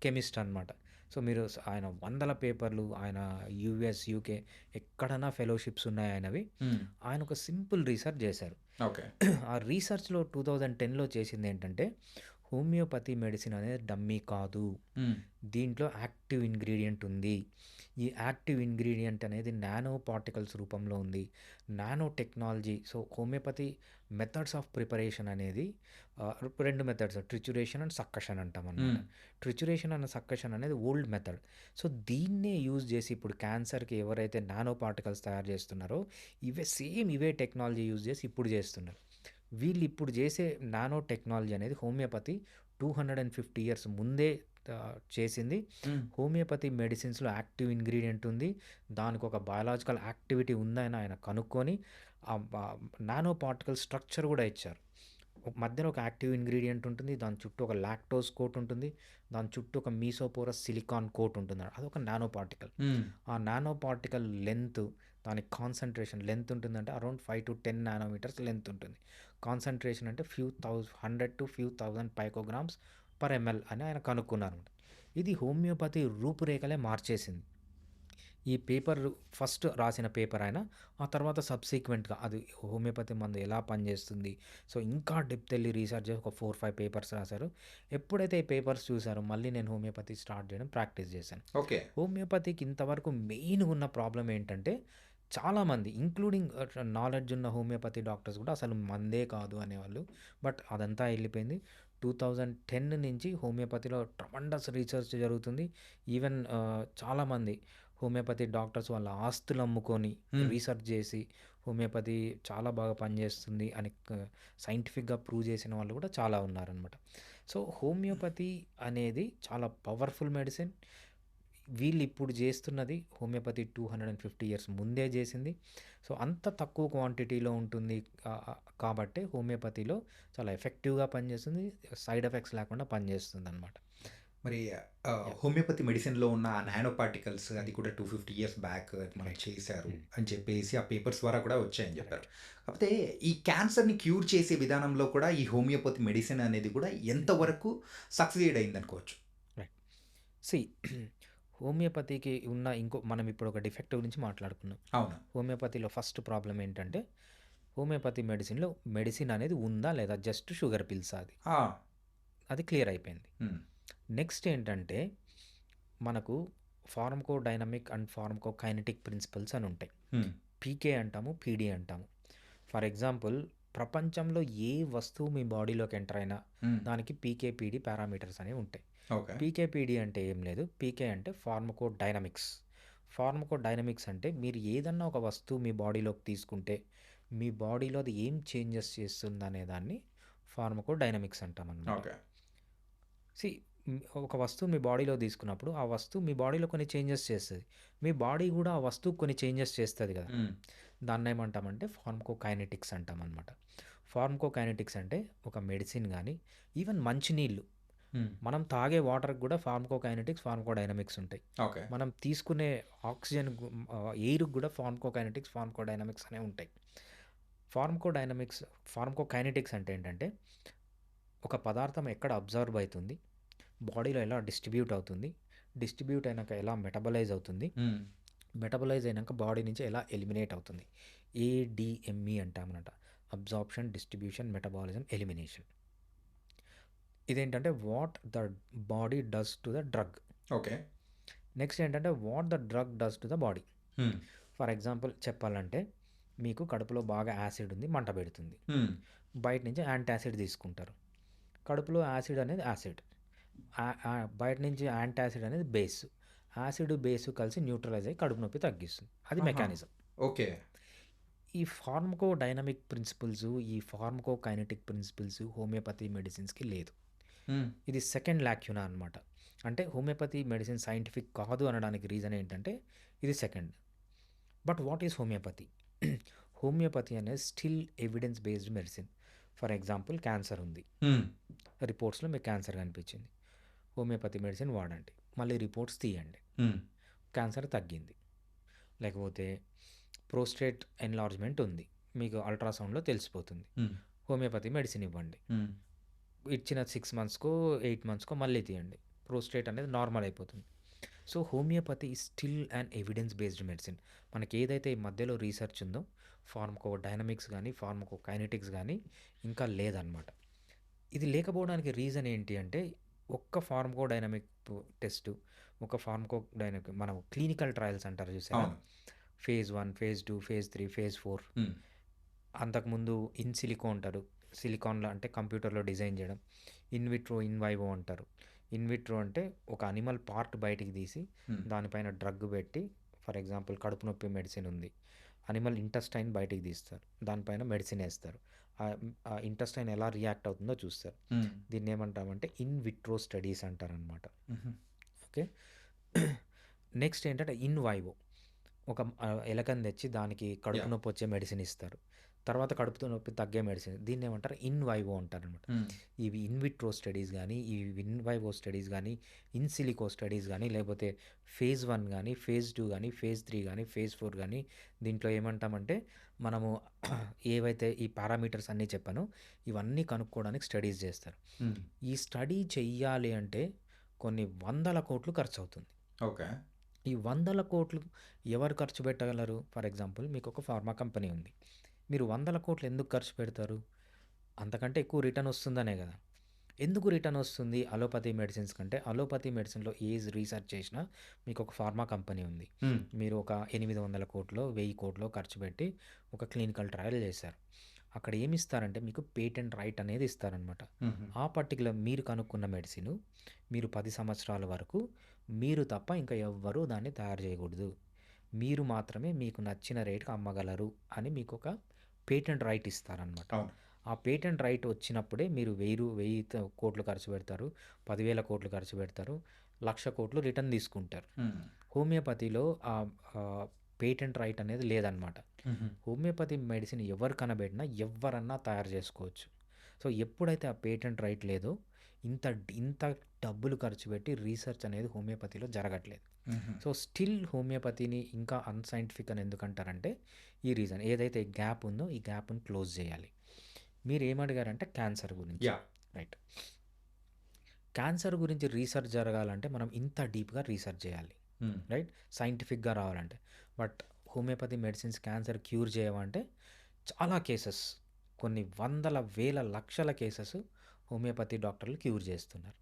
కెమిస్ట్ అనమాట. సో, మీరు ఆయన వందల పేపర్లు ఆయన యూఎస్, యూకే ఎక్కడన్నా ఫెలోషిప్స్ ఉన్నాయి ఆయనవి. హ్మ్. ఆయన ఒక సింపుల్ రీసెర్చ్ చేశారు. ఓకే. ఆ రీసెర్చ్‌లో 2010లో చేసిందేంటంటే హోమియోపతి మెడిసిన్ అనేది డమ్మీ కాదు. హ్మ్. దీంట్లో యాక్టివ్ ఇంగ్రీడియంట్ ఉంది. ఈ యాక్టివ్ ఇంగ్రీడియంట్ అనేది నానో పార్టికల్స్ రూపంలో ఉంది. Nano technology. So, homeopathy methods of preparation అనేది 2 మెథడ్స్ ట్రిచ్యురేషన్ అండ్ సక్కషన్ అంటామనమాట. హ్మ్. ట్రిచ్యురేషన్ అండ్ సక్కషన్ అనేది ఓల్డ్ మెథడ్. సో, దీన్నే యూజ్ చేసి ఇప్పుడు క్యాన్సర్‌కి ఎవరైతే నానో పార్టికల్స్ తయారు చేస్తున్నారో ఇవే టెక్నాలజీ యూజ్ చేసి ఇప్పుడు చేస్తున్నారు. వీళ్ళు ఇప్పుడు చేసే నానో టెక్నాలజీ అనేది హోమియోపతి 250 ఇయర్స్ ముందే చేసింది. హ్మ్. హోమియోపతి మెడిసిన్స్‌లో యాక్టివ్ ఇంగ్రీడియెంట్ ఉంది. దానికి ఒక బయోలాజికల్ యాక్టివిటీ ఉందని ఆయన కనుక్కొని నానో పార్టికల్ స్ట్రక్చర్ కూడా ఇచ్చారు. మధ్యలో ఒక యాక్టివ్ ఇంగ్రీడియెంట్ ఉంటుంది. దాని చుట్టూ ఒక లాక్టోస్ కోట్ ఉంటుంది. దాని చుట్టూ ఒక మీసోపోరస్ సిలికాన్ కోట్ ఉంటుంది. అదొక నానో పార్టికల్. హ్మ్. ఆ నానో పార్టికల్ లెంత్, దాని కాన్సంట్రేషన్ లెంత్ ఉంటుందంటే అరౌండ్ 5-10 నానోమీటర్స్ లెంత్ ఉంటుంది. కాన్సంట్రేషన్ అంటే 100 to few thousand picograms per ml అని ఆయన కనుక్కున్నారు. ఇది హోమియోపతి రూపురేఖలే మార్చేసింది. ఈ పేపర్ ఫస్ట్ రాసిన పేపర్ ఆయన. ఆ తర్వాత సబ్సిక్వెంట్‌గా అది హోమియోపతి మందు ఎలా పనిచేస్తుంది, సో ఇంకా డెప్త్ ఎళ్లి రీసెర్చ్ చేసి ఒక 4, 5 పేపర్స్ రాశారు. ఎప్పుడైతే ఈ పేపర్స్ చూసారో మళ్ళీ నేను హోమియోపతి స్టార్ట్ చేయడం ప్రాక్టీస్ చేశాను. ఓకే. హోమియోపతికి ఇంతవరకు మెయిన్‌గా ఉన్న ప్రాబ్లమ్ ఏంటంటే చాలామంది ఇంక్లూడింగ్ నాలెడ్జ్ ఉన్న హోమియోపతి డాక్టర్స్ కూడా అసలు మందే కాదు అనేవాళ్ళు. బట్ అదంతా వెళ్ళిపోయింది. 2010 నుంచి హోమియోపతిలో ట్రమండస్ రీసెర్చ్ జరుగుతుంది. ఈవెన్ చాలామంది హోమియోపతి డాక్టర్స్ వాళ్ళ ఆస్తులు అమ్ముకొని హ్మ్. రీసెర్చ్ చేసి హోమియోపతి చాలా బాగా పనిచేస్తుంది అని సైంటిఫిక్‌గా ప్రూవ్ చేసిన వాళ్ళు కూడా చాలా ఉన్నారనమాట. సో, హోమియోపతి అనేది చాలా పవర్‌ఫుల్ మెడిసిన్. వీళ్ళు ఇప్పుడు చేస్తున్నది హోమియోపతి 250 ఇయర్స్ ముందే చేసింది. సో, అంత తక్కువ క్వాంటిటీలో ఉంటుంది కాబట్టే హోమియోపతిలో చాలా ఎఫెక్టివ్‌గా పనిచేస్తుంది. సైడ్ ఎఫెక్ట్స్ లేకుండా పనిచేస్తుందనమాట. మరి యాహ్! హోమియోపతి మెడిసిన్‌లో ఉన్న ఆ నానో పార్టికల్స్ అది కూడా 250 ఇయర్స్ బ్యాక్ మనం రైట్. చేశారు హ్మ్. అని చెప్పేసి ఆ పేపర్స్ ద్వారా కూడా వచ్చాయని చెప్పారు. రైట్. కాకపోతే ఈ క్యాన్సర్‌ని క్యూర్ చేసే విధానంలో కూడా ఈ హోమియోపతి మెడిసిన్ అనేది కూడా ఎంతవరకు సక్సీడ్ అయిందనుకోవచ్చు? రైట్. సీ హోమియోపతికి ఉన్న మనం ఇప్పుడు ఒక డిఫెక్ట్ గురించి మాట్లాడుకున్నాం. అవును. హోమియోపతిలో ఫస్ట్ ప్రాబ్లమ్ ఏంటంటే, హోమియోపతి మెడిసిన్‌లో మెడిసిన్ అనేది ఉందా లేదా జస్ట్ షుగర్ పిల్సా అది. ఆ! అది క్లియర్ అయిపోయింది. హ్మ్. నెక్స్ట్ ఏంటంటే, మనకు ఫార్మకోడైనమిక్ అండ్ ఫార్మకోకైనెటిక్ ప్రిన్సిపల్స్ అని ఉంటాయి. హ్మ్. పీకే అంటాము, పీడీ అంటాము. ఫర్ ఎగ్జాంపుల్ ప్రపంచంలో ఏ వస్తువు మీ బాడీలోకి ఎంటర్ అయినా హ్మ్. దానికి పీకే, పీడీ పారామీటర్స్ అనేవి ఉంటాయి. ఓకే. పీకే, పీడీ అంటే ఏం లేదు. పీకే అంటే ఫార్మకోడైనమిక్స్. ఫార్మకోడైనమిక్స్ అంటే మీరు ఏదన్నా ఒక వస్తువు మీ బాడీలోకి తీసుకుంటే, మీ బాడీలో అది ఏం చేంజెస్ చేస్తుందనే దాన్ని ఫార్మకోడైనమిక్స్ అంటామనమాట. ఓకే. సీ ఒక వస్తువు మీ బాడీలో తీసుకున్నప్పుడు, ఆ వస్తువు మీ బాడీలో కొన్ని చేంజెస్ చేస్తది. మీ బాడీ గూడా ఆ వస్తువుకి కొన్ని చేంజెస్ చేస్తది గదా! హ్మ్. దాన్నేమంటామంటే ఫార్మకోకైనెటిక్స్ అంటామనమాట. ఫార్మకోకైనెటిక్స్ అంటే ఒక మెడిసిన్ గానీ, ఈవెన్ మంచినీళ్ళు, హ్మ్. మనం తాగే వాటర్‌కి గూడా ఫార్మకోకైనెటిక్స్, ఫార్మకోడైనమిక్స్ ఉంటాయి. ఓకే. మనం తీసుకునే ఆక్సిజన్ ఎయిర్‌కి గూడా ఫార్మకోకైనెటిక్స్, ఫార్మకోడైనమిక్స్ అనేవి ఉంటాయి. ఫార్మకోడైనమిక్స్, ఫార్మకోకైనెటిక్స్ అంటే ఏంటంటే, ఒక పదార్థం ఎక్కడ అబ్జర్వ్ అయితుంది, బాడీలో ఎలా డిస్ట్రిబ్యూట్ అవుతుంది, డిస్ట్రిబ్యూట్ అయినాక ఎలా మెటబలైజ్ అవుతుంది, హ్మ్. మెటబలైజ్ అయినాక బాడీ నుంచి ఎలా ఎలిమినేట్ అవుతుంది. ఏడీఎంఈ అంటామన్నమాట. Absorption, distribution, metabolism, elimination. ఇదేంటంటే what the body does to the drug. Okay. Next ఏంటంటే what the drug does to the body. Hmm. For example చెప్పాలంటే, మీకు కడుపులో బాగా యాసిడ్ ఉంది, మంట పెడుతుంది. హ్మ్. బయట నుంచి యాంటాసిడ్ తీసుకుంటారు. కడుపులో యాసిడ్ అనేది యాసిడ్. బయట నుంచి యాంటాసిడ్ అనేది బేస్. యాసిడ్, బేస్ కలిసి న్యూట్రలైజ్ అయ్యి కడుపు నొప్పి తగ్గిస్తుంది. అది ఆహా! మెకానిజం. ఓకే. ఈ ఫార్మకోడైనమిక్ ప్రిన్సిపల్స్, ఈ ఫార్మకోకైనెటిక్ ప్రిన్సిపల్స్ హోమియోపతి మెడిసిన్స్‌కి లేదు. హ్మ్. ఇది సెకండ్ లాక్యూనా అనమాట. అంటే హోమియోపతి మెడిసిన్ సైంటిఫిక్ కాదు అనడానికి రీజన్ ఏంటంటే ఇది second. But what is homeopathy? Homeopathy అనేది still evidence based medicine. For example cancer ఉంది. హ్మ్. రిపోర్ట్స్‌లో మీకు క్యాన్సర్ కనిపించింది. హోమియోపతి మెడిసిన్ వాడండి. మళ్ళీ రిపోర్ట్స్ తీయండి. హ్మ్. క్యాన్సర్ తగ్గింది. లేకపోతే ప్రోస్టేట్ ఎన్లార్జ్‌మెంట్ ఉంది. మీకు అల్ట్రాసౌండ్‌లో తెలిసిపోతుంది. హ్మ్. హోమియోపతి మెడిసిన్ ఇవ్వండి. హ్మ్. ఇచ్చిన 6 మంత్స్‌కో, 8 మంత్స్‌కో మళ్ళీ తీయండి. ప్రోస్టేట్ అనేది నార్మల్ అయిపోతుంది. So, homeopathy is still an evidence based medicine. మనకి ఏదైతే ఈ మధ్యలో రీసెర్చ్ ఉందో, ఫార్మకోడైనమిక్స్ గానీ, ఫార్మకోకైనెటిక్స్ గానీ ఇంకా లేదనమాట. ఇది లేకపోవడానికి రీజన్ ఏంటి అంటే, ఒక్క ఫార్మకోడైనమిక్ టెస్టు, ఒక ఫార్మకోడైనమిక్ మనం క్లినికల్ ట్రయల్స్ అంటారు చూసారా? అవును. Phase 1, phase 2, phase 3, phase 4. హ్మ్. అంతకుముందు ఇన్ సిలికో అంటారు. సిలికాన్‌లో అంటే కంప్యూటర్‌లో డిజైన్ చేయడం. ఇన్ విట్రో, ఇన్ వైవో అంటారు. ఇన్ విట్రో అంటే ఒక అనిమల్ పార్ట్ బయటికి తీసి హ్మ్. దానిపైన డ్రగ్ పెట్టి, ఫర్ ఎగ్జాంపుల్ కడుపు నొప్పి మెడిసిన్ ఉంది. అనిమల్ ఇంటెస్టైన్ బయటికి తీస్తారు. దానిపైన మెడిసిన్ ఏస్తారు. ఇంటెస్టైన్ ఎలా రియాక్ట్ అవుతుందో చూస్తారు. హ్మ్. దీన్ని ఏమంటామంటే ఇన్ విట్రో స్టడీస్ అంటారనమాట. హుహు. ఓకే. నెక్స్ట్ ఏంటంటే ఇన్ వైవో ఒక ఎలకని తెచ్చి దానికి కడుపు యాహ్! నొప్పి వచ్చే మెడిసిన్ ఇస్తారు. తర్వాత కడుపు నొప్పి తగ్గే మెడిసిన్. దీన్ని ఏమంటారు ఇన్ వైవో అంటారనమాట. హ్మ్. ఇవి ఇన్ విట్రో స్టడీస్ గానీ, ఈ ఇన్ వైవో స్టడీస్ గానీ, ఇన్ సిలికో స్టడీస్ గానీ, లేకపోతే ఫేజ్ 1 గానీ, ఫేజ్ 2 గానీ, ఫేజ్ 3 గానీ, ఫేజ్ 4 గానీ, దీంట్లో ఏమంటామంటే మనము ఏవైతే ఈ పారామీటర్స్ అన్నీ చెప్పానో ఇవన్నీ కనుక్కోవడానికి స్టడీస్ చేస్తారు. హ్మ్. ఈ స్టడీ చెయ్యాలి అంటే కొన్ని వందల కోట్లు ఖర్చవుతుంది. ఓకే. ఈ వందల కోట్లు ఎవరు ఖర్చు పెట్టగలరు? ఫర్ ఎగ్జాంపుల్ మీకు ఒక ఫార్మా కంపెనీ ఉంది. మీరు వందల కోట్లు ఎందుకు ఖర్చు పెడతారు? అంతకంటే ఎక్కువ రిటర్న్ వస్తుందనే కదా! ఎందుకు రిటర్న్ వస్తుంది అలోపతి మెడిసిన్స్ కంటే? అలోపతి మెడిసిన్‌లో రీసెర్చ్ చేసినా మీకు ఒక ఫార్మా కంపెనీ ఉంది. హ్మ్. మీరు ఒక 800 కోట్లో, 1000 కోట్లో ఖర్చు పెట్టి ఒక క్లినికల్ ట్రయల్ చేశారు. అక్కడ ఏమి ఇస్తారంటే మీకు పేటెంట్ రైట్ అనేది ఇస్తారనమాట. హుహు. ఆ పర్టిక్యులర్ మీరు కనుక్కున్న మెడిసిను మీరు 10 సంవత్సరాల వరకు మీరు తప్ప ఇంకా ఎవ్వరూ దాన్ని తయారు చేయకూడదు. మీరు మాత్రమే మీకు నచ్చిన రేట్‌కి అమ్మగలరు అని మీకొక పేటెంట్ రైట్ ఇస్తారనమాట. అవును. ఆ పేటెంట్ రైట్ వచ్చినప్పుడే మీరు 1000 కోట్లు ఖర్చు పెడతారు. 10,000 కోట్లు ఖర్చు పెడతారు. 1,00,000 కోట్లు రిటర్న్ తీసుకుంటారు. హ్మ్. హోమియోపతిలో పేటెంట్ రైట్ అనేది లేదనమాట. హుహు. హోమియోపతి మెడిసిన్ ఎవరు కనబెట్టినా ఎవ్వరన్నా తయారు చేసుకోవచ్చు. సో, ఎప్పుడైతే ఆ పేటెంట్ రైట్ లేదో ఇంత ఇంత డబ్బులు ఖర్చు పెట్టి రీసెర్చ్ అనేది హోమియోపతిలో జరగట్లేదు. హుహు. సో, స్టిల్ హోమియోపతిని ఇంకా అన్‌సైంటిఫిక్ అని ఎందుకంటారంటే ఈ రీజన్. ఏదైతే గ్యాప్ ఉందో ఈ గ్యాప్‌ని క్లోజ్ చేయాలి. మీరేమడిగారంటే క్యాన్సర్ గురించి. యాహ్! రైట్. క్యాన్సర్ గురించి రీసెర్చ్ జరగాలంటే మనం ఇంత డీప్‌గా రీసెర్చ్ చేయాలి. హ్మ్. రైట్? సైంటిఫిక్‌గా రావాలంటే. But homeopathy medicines cancer cure చేయవంటే చాలా కేసెస్ కొన్ని వందల, వేల, లక్షల కేసెస్ హోమియోపతి డాక్టర్లు క్యూర్ చేస్తున్నారు.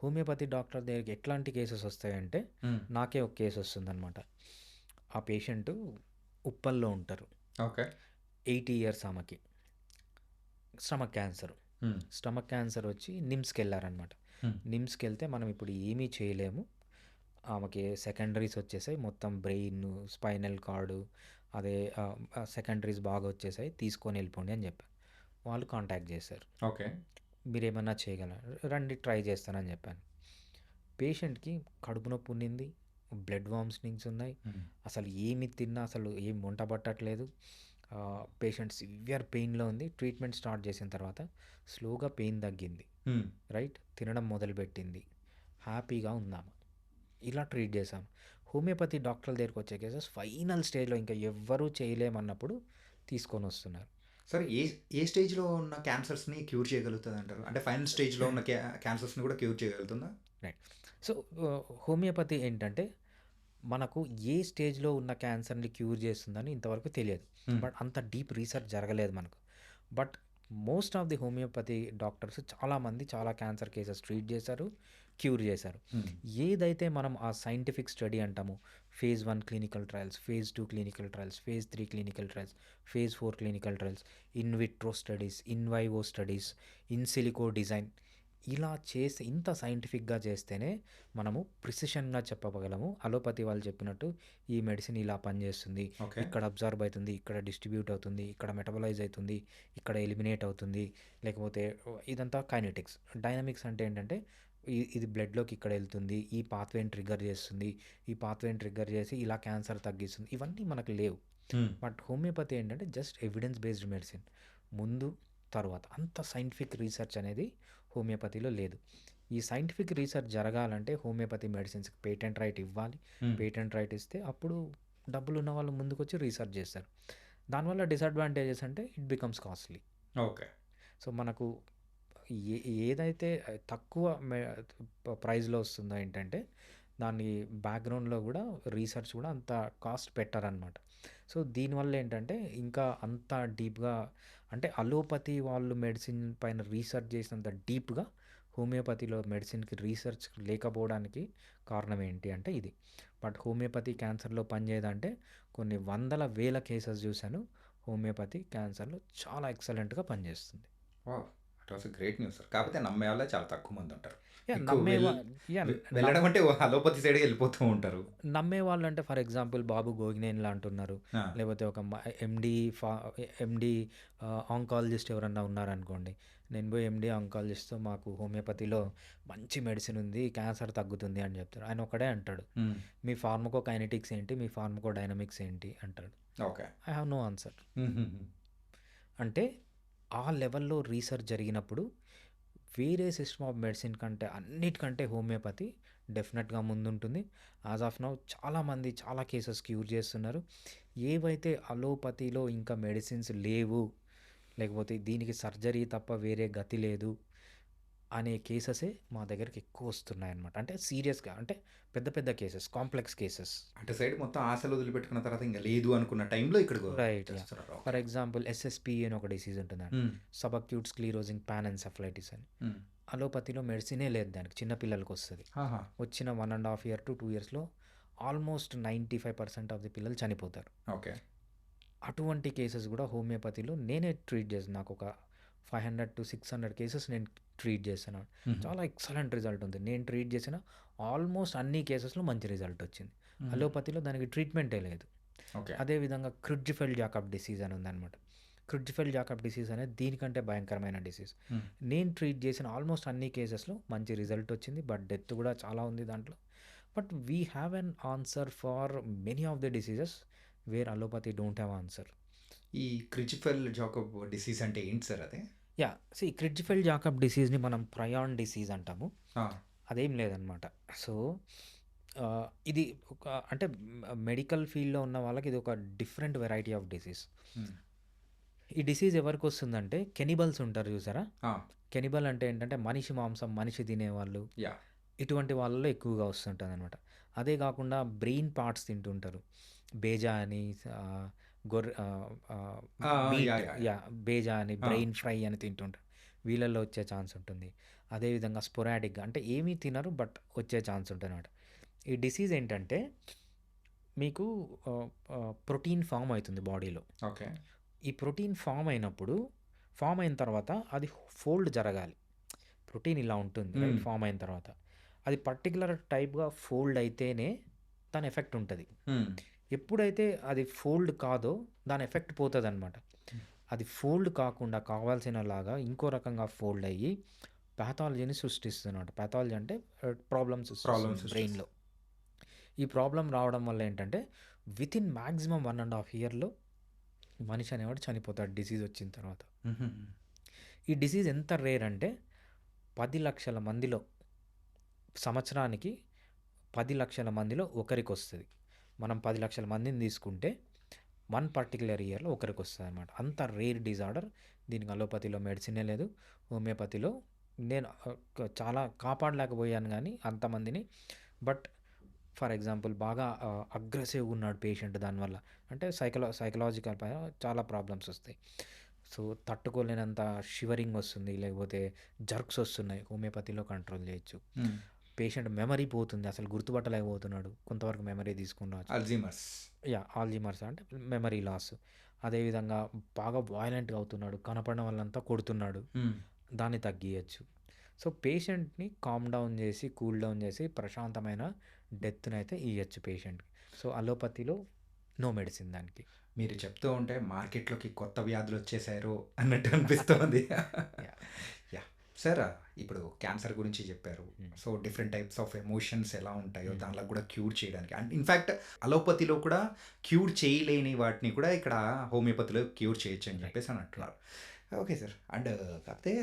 హోమియోపతి డాక్టర్ దగ్గరికి ఎట్లాంటి కేసెస్ వస్తాయంటే హ్మ్. నాకే ఒక కేస్ వస్తుందనమాట. ఆ పేషెంటు ఉప్పల్లో ఉంటారు. ఓకే. 80 ఇయర్స్ ఆమెకి. Stomach cancer. హ్మ్. స్టమక్ క్యాన్సర్ వచ్చి నిమ్స్‌కెళ్లారనమాట. హ్మ్. నిమ్స్‌కెళ్తే మనం ఇప్పుడు ఏమీ చేయలేము. ఆమెకి సెకండరీస్ వచ్చేసాయి. మొత్తం బ్రెయిన్, స్పైనల్ కార్డు అదే సెకండరీస్ బాగా వచ్చేసాయి. తీసుకొని వెళ్ళిపోండి అని చెప్పాను. వాళ్ళు కాంటాక్ట్ చేశారు. ఓకే. మీరేమన్నా చేయగలరా? రండి ట్రై చేస్తానని చెప్పాను. పేషెంట్‌కి కడుపు నొప్పి ఉండింది. బ్లడ్ వామిటింగ్స్ ఉన్నాయి. హ్మ్. అసలు ఏమి తిన్నా అసలు ఏం వంట పట్టట్లేదు. పేషెంట్ సివియర్ పెయిన్‌లో ఉంది. ట్రీట్మెంట్ స్టార్ట్ చేసిన తర్వాత స్లోగా పెయిన్ తగ్గింది. హ్మ్. రైట్? తినడం మొదలుపెట్టింది. హ్యాపీగా ఉందామె. ఇలా ట్రీట్ చేశాం. హోమియోపతి డాక్టర్ల దగ్గరికి వచ్చే కేసెస్ ఫైనల్ స్టేజ్‌లో ఇంకా ఎవ్వరూ చేయలేమన్నప్పుడు తీసుకొనొస్తున్నారు. సరే ఏ స్టేజ్‌లో ఉన్న క్యాన్సర్స్‌ని క్యూర్ చేయగలుగుతదంటారు? అంటే ఫైనల్ స్టేజ్‌లో ఉన్న క్యాన్సర్స్‌ని కూడా క్యూర్ చేయగలుగుతుందా? రైట్. సో, హోమియోపతి ఏంటంటే మనకు ఏ స్టేజ్‌లో ఉన్న క్యాన్సర్‌ని క్యూర్ చేస్తుందని ఇంతవరకు తెలియదు. హ్మ్. బట్ అంత డీప్ రీసెర్చ్ జరగలేదు మనకు. But most of the homeopathy doctors చాలామంది చాలా క్యాన్సర్ కేసెస్ ట్రీట్ చేశారు, క్యూర్ చేశారు. హ్మ్. ఏదైతే మనం ఆ సైంటిఫిక్ స్టడీ అంటామో phase 1 clinical trials, phase 2 clinical trials, phase 3 clinical trials, phase 4 clinical trials, in vitro studies, in vivo studies, in silico design ఇలా చేసి ఇంత సైంటిఫిక్‌గా చేస్తేనే మనము ప్రిసిషన్‌గా చెప్పగలము. అలోపతి వాళ్ళు చెప్పినట్టు ఈ మెడిసిన్ ఇలా పనిచేస్తుంది. ఓకే. ఇక్కడ అబ్జార్బ్ అవుతుంది, ఇక్కడ డిస్ట్రిబ్యూట్ అవుతుంది, ఇక్కడ మెటబలైజ్ అవుతుంది, ఇక్కడ ఎలిమినేట్ అవుతుంది. లేకపోతే ఇదంతా కైనెటిక్స్. డైనమిక్స్ అంటే ఏంటంటే ఇది బ్లడ్‌లోకి ఇక్కడ వెళ్తుంది. ఈ పాత్వేని ట్రిగ్గర్ చేస్తుంది. ఈ పాత్వేని ట్రిగ్గర్ చేసి ఇలా క్యాన్సర్ తగ్గిస్తుంది. ఇవన్నీ మనకు లేవు. హ్మ్. బట్ హోమియోపతి ఏంటంటే జస్ట్ ఎవిడెన్స్ బేస్డ్ మెడిసిన్. ముందు, తర్వాత అంత సైంటిఫిక్ రీసెర్చ్ అనేది హోమియోపతిలో లేదు. ఈ సైంటిఫిక్ రీసెర్చ్ జరగాలంటే హోమియోపతి మెడిసిన్స్‌కి పేటెంట్ రైట్ ఇవ్వాలి. హ్మ్. పేటెంట్ రైట్ ఇస్తే అప్పుడు డబ్బులున్న వాళ్ళు ముందుకొచ్చి రీసెర్చ్ చేస్తారు. దానివల్ల డిసడ్వాంటేజెస్ అంటే it becomes costly. Okay. So, మనకు ఏ ఏదైతే తక్కువ ప్రైస్‌లో వస్తుందో ఏంటంటే దాని బ్యాక్‌గ్రౌండ్‌లో కూడా రీసెర్చ్ కూడా అంత కాస్ట్ పెట్టరనమాట. సో, దీనివల్ల ఏంటంటే ఇంకా అంత డీప్‌గా అంటే అలోపతి వాళ్ళు మెడిసిన్ పైన రీసెర్చ్ చేసినంత డీప్‌గా హోమియోపతిలో మెడిసిన్‌కి రీసెర్చ్ లేకపోవడానికి కారణం ఏంటి అంటే ఇది. బట్ హోమియోపతి క్యాన్సర్‌లో పనిచేయదంటే కొన్ని వందల, వేల కేసెస్ చూశాను. హోమియోపతి క్యాన్సర్‌లో చాలా ఎక్సలెంట్‌గా పనిచేస్తుంది. Wow! It was great news sir. కాకపోతే నమ్మే వాళ్ళే చాలా తక్కువ మంది ఉంటారు. యాహ్! ఎక్కువ వెళ్ళడం అంటే అలోపతి సైడ్‌కి వెళ్ళిపోతూ ఉంటారు. నమ్మేవాళ్ళు అంటే ఫర్ ఎగ్జాంపుల్ 'బాబు గోగినేని'లా అంటున్నారు. ఆ! లేకపోతే ఒక ఎండీ ఎండీ ఆంకాలజిస్ట్ ఎవరన్నా ఉన్నారనుకోండి. నేను పోయి ఎండీ ఆంకాలజిస్ట్‌తో మాకు హోమియోపతిలో మంచి మెడిసిన్ ఉంది. క్యాన్సర్ తగ్గుతుంది అని చెప్తారు. ఆయన ఒకడే అంటాడు. హ్మ్. మీ ఫార్మకోకైనెటిక్స్ ఏంటి? మీ ఫార్మకోడైనమిక్స్ ఏంటి? అంటాడు. Okay. I have no answer. హుహుహు. అంటే ఆ లెవెల్‌లో రీసెర్చ్ జరిగినప్పుడు వేరే సిస్టమ్ ఆఫ్ మెడిసిన్ కంటే అన్నిటికంటే హోమియోపతి డెఫినెట్గా ముందుంటుంది. యాజ్ ఆఫ్ నౌ చాలామంది చాలా కేసెస్ క్యూర్ చేస్తున్నారు. ఏవైతే అలోపతిలో ఇంకా మెడిసిన్స్ లేవు, లేకపోతే దీనికి సర్జరీ తప్ప వేరే గతి లేదు అనే కేసెసే మా దగ్గరికి ఎక్కువ వస్తున్నాయన్నమాట. అంటే సీరియస్గా, అంటే పెద్ద పెద్ద కేసెస్, కాంప్లెక్స్ కేసెస్. అటు సైడ్ మొత్తం ఆశలు వదిలిపెట్టుకున్న తర్వాత ఇంక లేదు అనుకున్న టైంలో ఇక్కడికి రైట్. చేస్తున్నారు. For okay. ఎగ్జాంపుల్ ఎస్ఎస్పి అని ఒక డిసీజ్ ఉంటుందండి. హ్మ్. సబక్యూట్ స్క్లీరోజింగ్ పాన్ఎన్సెఫలైటిస్ అని. హ్మ్. అలోపతిలో మెడిసినే లేదు దానికి. చిన్న పిల్లలకి వస్తుంది. ఆహా! వచ్చిన 1.5 ఇయర్ టు 2 ఇయర్స్లో ఆల్మోస్ట్ 95% ఆఫ్ ది పిల్లలు చనిపోతారు. ఓకే. అటువంటి కేసెస్ కూడా హోమియోపతిలో నేనే ట్రీట్ చేస్తాను. నాకు ఒక 500 to 600 కేసెస్ నేను ట్రీట్ చేస్తున్నాను. హుహు. చాలా ఎక్సలెంట్ రిజల్ట్ ఉంది. నేను ట్రీట్ చేసిన ఆల్మోస్ట్ అన్ని కేసెస్లో మంచి రిజల్ట్ వచ్చింది. హ్మ్. అలోపతిలో దానికి ట్రీట్మెంటే లేదు. ఓకే. అదేవిధంగా క్రుడ్జిఫెల్డ్ జాకబ్ డిసీజ్ అని ఉందన్నమాట. క్రుడ్జిఫెల్డ్ జాకబ్ డిసీజ్ అనేది దీనికంటే భయంకరమైన డిసీజ్. హ్మ్. నేను ట్రీట్ చేసిన ఆల్మోస్ట్ అన్ని కేసెస్లో మంచి రిజల్ట్ వచ్చింది. బట్ డెత్ కూడా చాలా ఉంది దాంట్లో. But we have an answer for many of the diseases where allopathy don't have answer. ఈ క్రిచిఫెల్ జాకబ్ డిసీజ్ అంటే ఏంటి సార్ అది? యా, క్రిడ్జిఫెల్డ్ జాకబ్ డిసీజ్ని మనం ప్రయాన్ డిసీజ్ అంటాము. ఆ! అదేం లేదనమాట. సో ఇది ఒక అంటే మెడికల్ ఫీల్డ్లో ఉన్న వాళ్ళకి ఇది ఒక డిఫరెంట్ వెరైటీ ఆఫ్ డిసీజ్. హ్మ్. ఈ డిసీజ్ ఎవరికి వస్తుందంటే కెనిబల్స్ ఉంటారు చూసారా. ఆ! కెనిబల్ అంటే ఏంటంటే మనిషి మాంసం మనిషి తినేవాళ్ళు, యాహ్! ఇటువంటి వాళ్ళలో ఎక్కువగా వస్తుంటుంది అనమాట. అదే కాకుండా బ్రెయిన్ పార్ట్స్ తింటుంటారు. బేజా అని గొర్రె ఆ! యాహ్! యాహ్! యా బేజా అని ఆ! బ్రెయిన్ ఫ్రై అని తింటుంటారు. వీళ్ళల్లో వచ్చే ఛాన్స్ ఉంటుంది. అదేవిధంగా స్పొరాడిక్గా అంటే ఏమీ తినరు బట్ వచ్చే ఛాన్స్ ఉంటుంది అనమాట. ఈ డిసీజ్ ఏంటంటే మీకు ప్రోటీన్ ఫామ్ అవుతుంది బాడీలో. ఓకే. ఈ ప్రోటీన్ ఫామ్ అయిన తర్వాత అది ఫోల్డ్ జరగాలి. ప్రోటీన్ ఇలా ఉంటుంది రైట్. హ్మ్. ఫామ్ అయిన తర్వాత అది పర్టికులర్ టైప్గా ఫోల్డ్ అయితేనే దాని ఎఫెక్ట్ ఉంటుంది. హ్మ్. ఎప్పుడైతే అది ఫోల్డ్ కాదో దాని ఎఫెక్ట్ పోతుంది అనమాట. అది ఫోల్డ్ కాకుండా కావాల్సిన లాగా ఇంకో రకంగా ఫోల్డ్ అయ్యి ప్యాథాలజీని సృష్టిస్తున్నాడు. ప్యాథాలజీ అంటే ప్రాబ్లమ్స్ ప్రాబ్లమ్స్ బ్రెయిన్లో. ఈ ప్రాబ్లం రావడం వల్ల ఏంటంటే వితిన్ మ్యాక్సిమం 1.5 ఇయర్లో మనిషి అనేవాడు చనిపోతాడు డిసీజ్ వచ్చిన తర్వాత. హుహుహు. ఈ డిసీజ్ ఎంత రేర్ అంటే 10 లక్షల మందిలో సంవత్సరానికి 10 లక్షల మందిలో ఒకరికి వస్తుంది. మనం 10 లక్షల మందిని తీసుకుంటే 1 పర్టికులర్ ఇయర్లో ఒకరికి వస్తుంది అనమాట. అంత రేర్ డిజార్డర్. దీనికి అలోపతిలో మెడిసినే లేదు. హోమియోపతిలో నేను చాలా కాపాడలేకపోయాను కానీ అంతమందిని. బట్ ఫర్ ఎగ్జాంపుల్ బాగా అగ్రెసివ్గా ఉన్నాడు పేషెంట్, దానివల్ల అంటే సైకలాజికల్ పైన చాలా ప్రాబ్లమ్స్ వస్తాయి. సో తట్టుకోలేనంత షివరింగ్ వస్తుంది, లేకపోతే జర్క్స్ వస్తున్నాయి. హోమియోపతిలో కంట్రోల్ చేయొచ్చు. హ్మ్. పేషెంట్ మెమరీ పోతుంది, అసలు గుర్తుపట్టలేకపోతున్నాడు. కొంతవరకు మెమరీ తీసుకుని రావచ్చు. అల్జీమర్స్. ఆల్జీమర్స్ అంటే మెమరీ లాస్. అదేవిధంగా బాగా వాయలెంట్గా అవుతున్నాడు, కనపడడం వల్లంతా కొడుతున్నాడు, హ్మ్. దాన్ని తగ్గియచ్చు. సో పేషెంట్ని కామ్ డౌన్ చేసి కూల్ డౌన్ చేసి ప్రశాంతమైన డెత్ని అయితే ఇవ్వచ్చు పేషెంట్కి. సో అలోపతిలో నో మెడిసిన్ దానికి. మీరు చెప్తూ ఉంటే మార్కెట్‌లోకి కొత్త వ్యాధులు వచ్చేసారు అన్నట్టు అనిపిస్తోంది. Yeah. యాహ్! సార్ ఇప్పుడు క్యాన్సర్ గురించి చెప్పారు. Hmm. So different types of emotions ఎలా ఉంటాయో Hmm. దానిలో కూడా క్యూర్ చేయడానికి అండ్ ఇన్‌ఫాక్ట్ అలోపతిలో కూడా క్యూర్ చేయలేని వాటిని కూడా ఇక్కడ హోమియోపతిలో క్యూర్ చేయొచ్చు అని చెప్పేసి అని అంటున్నారు. Okay sir. అండ్ కాకపోతే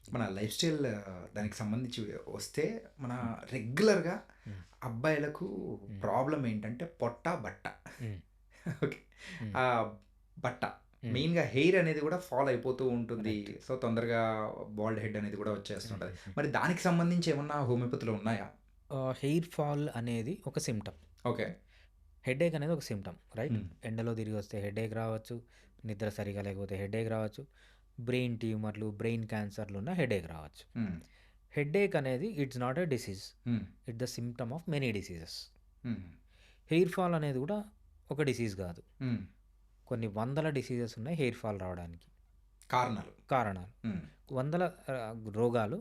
మన లైఫ్ స్టైల్ దానికి సంబంధించి వస్తే మన రెగ్యులర్‌గా Hmm. అబ్బాయిలకు ప్రాబ్లమ్ ఏంటంటే పొట్ట, బట్ట. Hmm. ఓకే. Hmm. ఆ బట్ట Hmm. మెయిన్‌గా హెయిర్ అనేది కూడా ఫాల్ అయిపోతూ ఉంటుంది. Correct. సో తొందరగా బాల్డ్ హెడ్ అనేది కూడా వచ్చేస్తుంటది. Hmm. మరి దానికి సంబంధించి ఏమన్నా హోమియోపతిలో ఉన్నాయా? హెయిర్ ఫాల్ అనేది ఒక సిమ్టమ్. ఓకే. హెడేక్ అనేది ఒక సిమ్టమ్ రైట్. హ్మ్. ఎండలో తిరిగి వస్తే హెడేక్ రావచ్చు, నిద్ర సరిగా లేకపోతే హెడేక్ రావచ్చు, బ్రెయిన్ ట్యూమర్లు, బ్రెయిన్ క్యాన్సర్లు ఉన్న హెడేక్ రావచ్చు. హ్మ్. హెడేక్ అనేది ఇట్స్ నాట్ ఎ డిసీజ్, హ్మ్. It the symptom of many diseases. హ్మ్. హెయిర్ ఫాల్ అనేది కూడా ఒక డిసీజ్ కాదు. హ్మ్. కొన్ని వందల డిసీజెస్ ఉన్నాయి హెయిర్ ఫాల్ రావడానికి కారణాలు. కారణాలు. హ్మ్. వందల రోగాలు.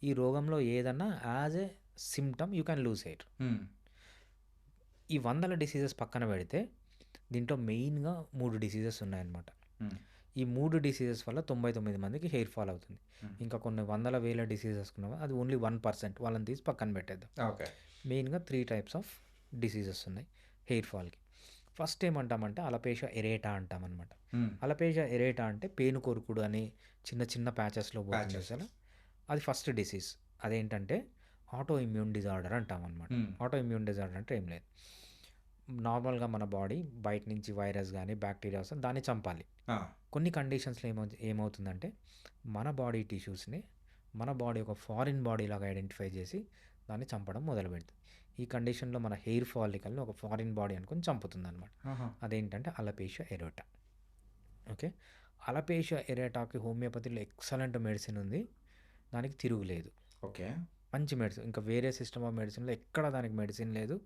ఈ రోగంలో ఏదన్నా as a symptom you can lose hair. ఈ వందల డిసీజెస్ పక్కన పెడితే దీంట్లో మెయిన్గా 3 డిసీజెస్ ఉన్నాయన్నమాట. ఈ 3 డిసీజెస్ వల్ల 99 మందికి హెయిర్ ఫాల్ అవుతుంది. ఇంకా కొన్ని వందల వేల డిసీజెస్ ఉన్నావా అది ఓన్లీ 1%, వాళ్ళని తీసి పక్కన పెట్టేద్దాం. ఓకే. మెయిన్గా 3 టైప్స్ ఆఫ్ డిసీజెస్ ఉన్నాయి హెయిర్ ఫాల్కి. ఫస్ట్ ఏమంటామంటే అలపేషియా ఎరేటా అంటామన్నమాట. అలపేషియా ఎరేటా అంటే పేను కొరుకుడు అని చిన్న చిన్న ప్యాచెస్లో పోతుంది అసలు. అది ఫస్ట్ డిసీజ్. అదేంటంటే ఆటో ఇమ్యూన్ డిజార్డర్ అంటామన్నమాట. ఆటో ఇమ్యూన్ డిజార్డర్ అంటే ఏం లేదు, నార్మల్గా మన బాడీ బయట నుంచి వైరస్ కానీ బ్యాక్టీరియా వస్తుంది, దాన్ని చంపాలి. కొన్ని కండిషన్స్లో ఏమవుతుందంటే మన బాడీ టిష్యూస్ని మన బాడీ ఒక ఫారిన్ బాడీ లాగా ఐడెంటిఫై చేసి దాన్ని చంపడం మొదలు పెడుతుంది. ఈ కండిషన్లో మన హెయిర్ ఫాలికల్ని ఒక ఫారిన్ బాడీ అనుకుని చంపుతుంది అనమాట. అదేంటంటే అలపేషియా ఎరేటా. ఓకే, అలపేషియా ఎరేటాకి హోమియోపతిలో ఎక్సలెంట్ మెడిసిన్ ఉంది, దానికి తిరుగులేదు. ఓకే, మంచి మెడిసిన్. ఇంకా వేరే సిస్టమ్ ఆఫ్ మెడిసిన్లో ఎక్కడ దానికి మెడిసిన్ లేదు.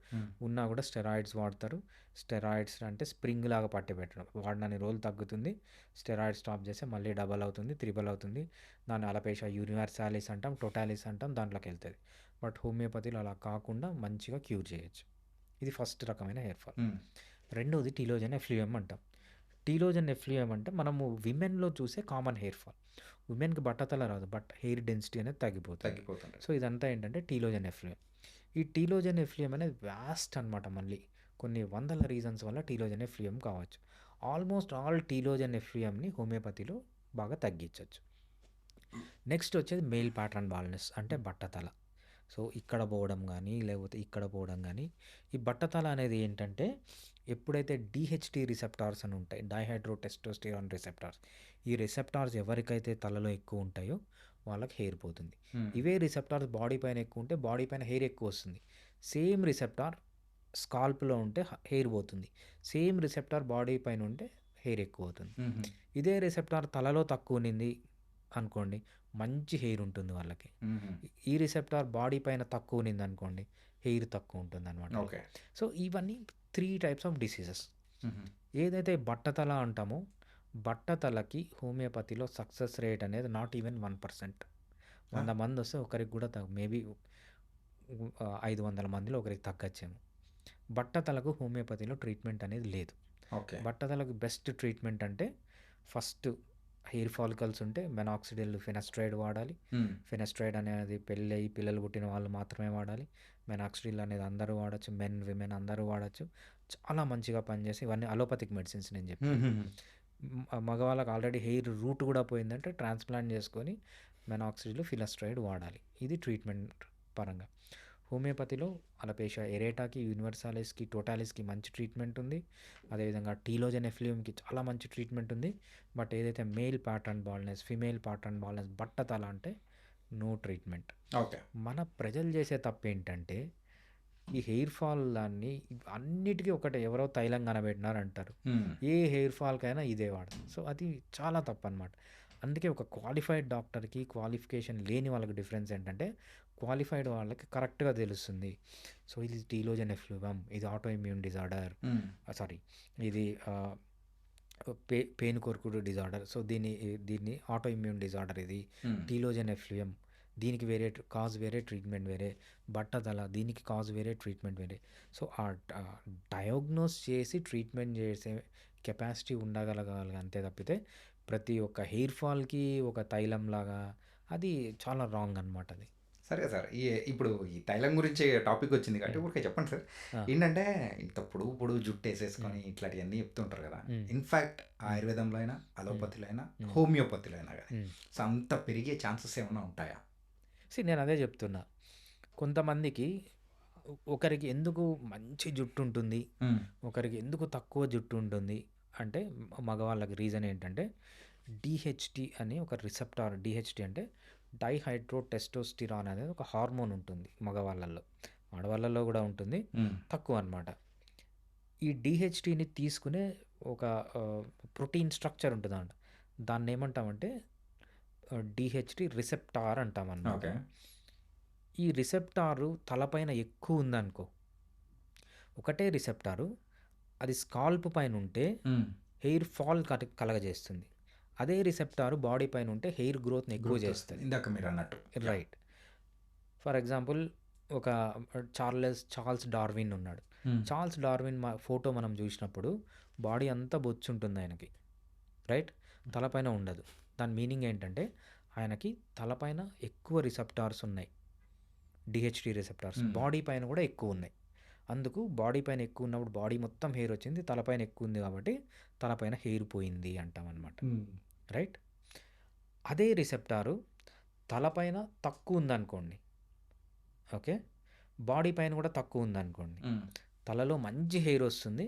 ఉన్నా కూడా స్టెరాయిడ్స్ వాడతారు. స్టెరాయిడ్స్ అంటే స్ప్రింగ్ లాగా పట్టి పెట్టడం, వాడినన్ని రోజులు తగ్గుతుంది, స్టెరాయిడ్ స్టాప్ చేస్తే మళ్ళీ డబల్ అవుతుంది, త్రిబల్ అవుతుంది. దాన్ని అలపేషియా యూనివర్సాలిస్ అంటాం, టోటాలిస్ అంటాం, దాంట్లోకి వెళ్తుంది. బట్ హోమియోపతిలో అలా కాకుండా మంచిగా క్యూర్ చేయొచ్చు. ఇది ఫస్ట్ రకమైన హెయిర్ ఫాల్. రెండోది టీలోజన్ ఎఫ్లూయమ్ అంటాం. టీలోజన్ ఎఫ్లూయమ్ అంటే మనము విమెన్లో చూసే కామన్ హెయిర్ ఫాల్. ఉమెన్కి బట్టతల రాదు, బట్ హెయిర్ డెన్సిటీ అనేది తగ్గిపోతుంది. సో ఇదంతా ఏంటంటే టీలోజన్ ఎఫ్లూయమ్. ఈ టీలోజన్ ఎఫ్లూయమ్ అనేది వ్యాస్ట్ అనమాట. మళ్ళీ కొన్ని వందల రీజన్స్ వల్ల టీలోజన్ ఎఫ్లూయమ్ కావచ్చు. ఆల్మోస్ట్ ఆల్ టీలోజన్ ఎఫ్లూయమ్ని హోమియోపతిలో బాగా తగ్గించవచ్చు. నెక్స్ట్ వచ్చేది మెయిల్ ప్యాటర్న్ బాల్నెస్ అంటే బట్టతల. సో ఇక్కడ పోవడం కానీ లేకపోతే ఇక్కడ పోవడం కానీ. ఈ బట్టతల అనేది ఏంటంటే ఎప్పుడైతే డిహెచ్టీ రిసెప్టార్స్ అని ఉంటాయి, డైహైడ్రోటెస్టోస్టిరాన్ రిసెప్టార్స్, ఈ రిసెప్టార్స్ ఎవరికైతే తలలో ఎక్కువ ఉంటాయో వాళ్ళకి హెయిర్ పోతుంది. ఇవే రిసెప్టార్స్ బాడీ పైన ఎక్కువ ఉంటే బాడీ పైన హెయిర్ ఎక్కువ వస్తుంది. సేమ్ రిసెప్టార్ స్కాల్ప్లో ఉంటే హెయిర్ పోతుంది. సేమ్ రిసెప్టార్ బాడీ పైన ఉంటే హెయిర్ ఎక్కువ అవుతుంది. ఇదే రిసెప్టార్ తలలో తక్కువ ఉన్నింది అనుకోండి, మంచి హెయిర్ ఉంటుంది వాళ్ళకి. ఈ రిసెప్టార్ బాడీ పైన తక్కువ ఉన్నింది అనుకోండి, హెయిర్ తక్కువ ఉంటుంది అనమాట. సో ఇవన్నీ 3 టైప్స్ ఆఫ్ డిసీజెస్. ఏదైతే బట్టతల అంటామో, బట్టతలకి హోమియోపతిలో సక్సెస్ రేట్ అనేది నాట్ ఈవెన్ 1%. 100 మంది వస్తే ఒకరికి కూడా మేబీ 500 మందిలో ఒకరికి తగ్గచ్చేమో. బట్టతలకు హోమియోపతిలో ట్రీట్మెంట్ అనేది లేదు. బట్టతలకు బెస్ట్ ట్రీట్మెంట్ అంటే ఫస్ట్ హెయిర్ ఫాలికల్స్ ఉంటే మెనాక్సిడిల్ ఫినస్ట్రైడ్ వాడాలి. ఫినస్ట్రైడ్ అనేది పెళ్ళి అయ్యి పిల్లలు పుట్టిన వాళ్ళు మాత్రమే వాడాలి. మెనాక్సిడిల్ అనేది అందరూ వాడచ్చు, మెన్ విమెన్ అందరూ వాడచ్చు. చాలా మంచిగా పనిచేసి ఇవన్నీ అలోపతిక్ మెడిసిన్స్ నేను చెప్పాను. మగవాళ్ళకి ఆల్రెడీ హెయిర్ రూట్ కూడా పోయిందంటే ట్రాన్స్ప్లాంట్ చేసుకొని మెనాక్సిడిల్ ఫినస్ట్రైడ్ వాడాలి. ఇది ట్రీట్మెంట్ పరంగా. హోమియోపతిలో అలపేషియా ఎరేటాకి, యూనివర్సాలిస్కి, టోటాలిస్కి మంచి ట్రీట్మెంట్ ఉంది. అదేవిధంగా టీలోజన్ ఎఫ్లూయమ్కి చాలా మంచి ట్రీట్మెంట్ ఉంది. బట్ ఏదైతే male pattern baldness, female pattern baldness, బట్టతల అంటే నో ట్రీట్మెంట్. మన ప్రజలు చేసే తప్పు ఏంటంటే ఈ హెయిర్ ఫాల్ దాన్ని అన్నిటికీ ఒకటే ఎవరో తైలం కనబెట్టినారంటారు. ఏ హెయిర్ ఫాల్కైనా ఇదే వాడతారు. సో అది చాలా తప్పు అనమాట. అందుకే ఒక క్వాలిఫైడ్ డాక్టర్కి క్వాలిఫికేషన్ లేని వాళ్ళకి డిఫరెన్స్ ఏంటంటే క్వాలిఫైడ్ వాళ్ళకి కరెక్ట్గా తెలుస్తుంది. సో ఇది టీలోజన్ ఎఫ్లూయమ్, ఇది ఆటో ఇమ్యూన్ డిజార్డర్, ఇది పెయిన్ కొరుకుడు డిజార్డర్. సో దీన్ని ఆటో ఇమ్యూన్ డిజార్డర్, ఇది టీలోజన్ ఎఫ్లూయమ్, దీనికి వేరే కాజ్ వేరే, ట్రీట్మెంట్ వేరే. బట్టతల దీనికి కాజ్ వేరే, ట్రీట్మెంట్ వేరే. సో ఆ డయాగ్నోస్ చేసి ట్రీట్మెంట్ చేసే కెపాసిటీ ఉండగలగాలి అంతే తప్పితే ప్రతి ఒక్క హెయిర్ ఫాల్కి ఒక తైలం లాగా అది చాలా రాంగ్ అనమాట. అది సరే సార్, ఇప్పుడు ఈ తైలం గురించి టాపిక్ వచ్చింది కాబట్టి ఊరికే చెప్పండి సార్. ఏంటంటే ఇంత పొడుగు జుట్టు వేసేసుకొని ఇట్లాంటివన్నీ చెప్తుంటారు కదా. ఇన్ఫ్యాక్ట్ ఆయుర్వేదంలో అయినా, అలోపతిలో అయినా, హోమియోపతిలో అయినా కానీ సో అంత పెరిగే ఛాన్సెస్ ఏమైనా ఉంటాయా? నేను అదే చెప్తున్నా. కొంతమందికి ఒకరికి ఎందుకు మంచి జుట్టు ఉంటుంది, ఒకరికి ఎందుకు తక్కువ జుట్టు ఉంటుంది అంటే మగవాళ్ళకి రీజన్ ఏంటంటే డిహెచ్టీ అని ఒక రిసెప్టార్. డిహెచ్టీ అంటే డైహైడ్రోటెస్టోస్టిరాన్ అనేది ఒక హార్మోన్ ఉంటుంది మగవాళ్ళల్లో, ఆడవాళ్ళల్లో కూడా ఉంటుంది, తక్కువ అనమాట. ఈ డిహెచ్టీని తీసుకునే ఒక ప్రోటీన్ స్ట్రక్చర్ ఉంటుంది అంట, దాన్ని ఏమంటామంటే డిహెచ్టీ రిసెప్టార్ అంటాం అన్నమాట. ఈ రిసెప్టారు తలపైన ఎక్కువ ఉందనుకో, ఒకటే రిసెప్టారు అది స్కాల్ప్ పైన ఉంటే హెయిర్ ఫాల్ కలగజేస్తుంది. అదే రిసెప్టార్ బాడీ పైన ఉంటే హెయిర్ గ్రోత్ని ఎక్కువ Growth చేస్తుంది. ఇందాక మీరు అన్నట్టు. రైట్. ఫర్ ఎగ్జాంపుల్ ఒక చార్ల్స్ డార్విన్ ఉన్నాడు. చార్ల్స్ డార్విన్ ఫోటో మనం చూసినప్పుడు బాడీ అంతా బొచ్చు ఉంటుంది ఆయనకి, రైట్, తలపైన ఉండదు. దాని మీనింగ్ ఏంటంటే ఆయనకి తలపైన ఎక్కువ రిసెప్టార్స్ ఉన్నాయి, డిహెచ్డి రిసెప్టార్స్. బాడీ పైన కూడా ఎక్కువ ఉన్నాయి. అందుకు బాడీ పైన ఎక్కువ ఉన్నప్పుడు బాడీ మొత్తం హెయిర్ వచ్చింది, తలపైన ఎక్కువ ఉంది కాబట్టి తలపైన హెయిర్ పోయింది అంటాం అనమాట, రైట్. అదే రిసెప్టారు తలపైన తక్కువ ఉందనుకోండి, ఓకే, బాడీ పైన కూడా తక్కువ ఉందనుకోండి, తలలో మంచి హెయిర్ వస్తుంది,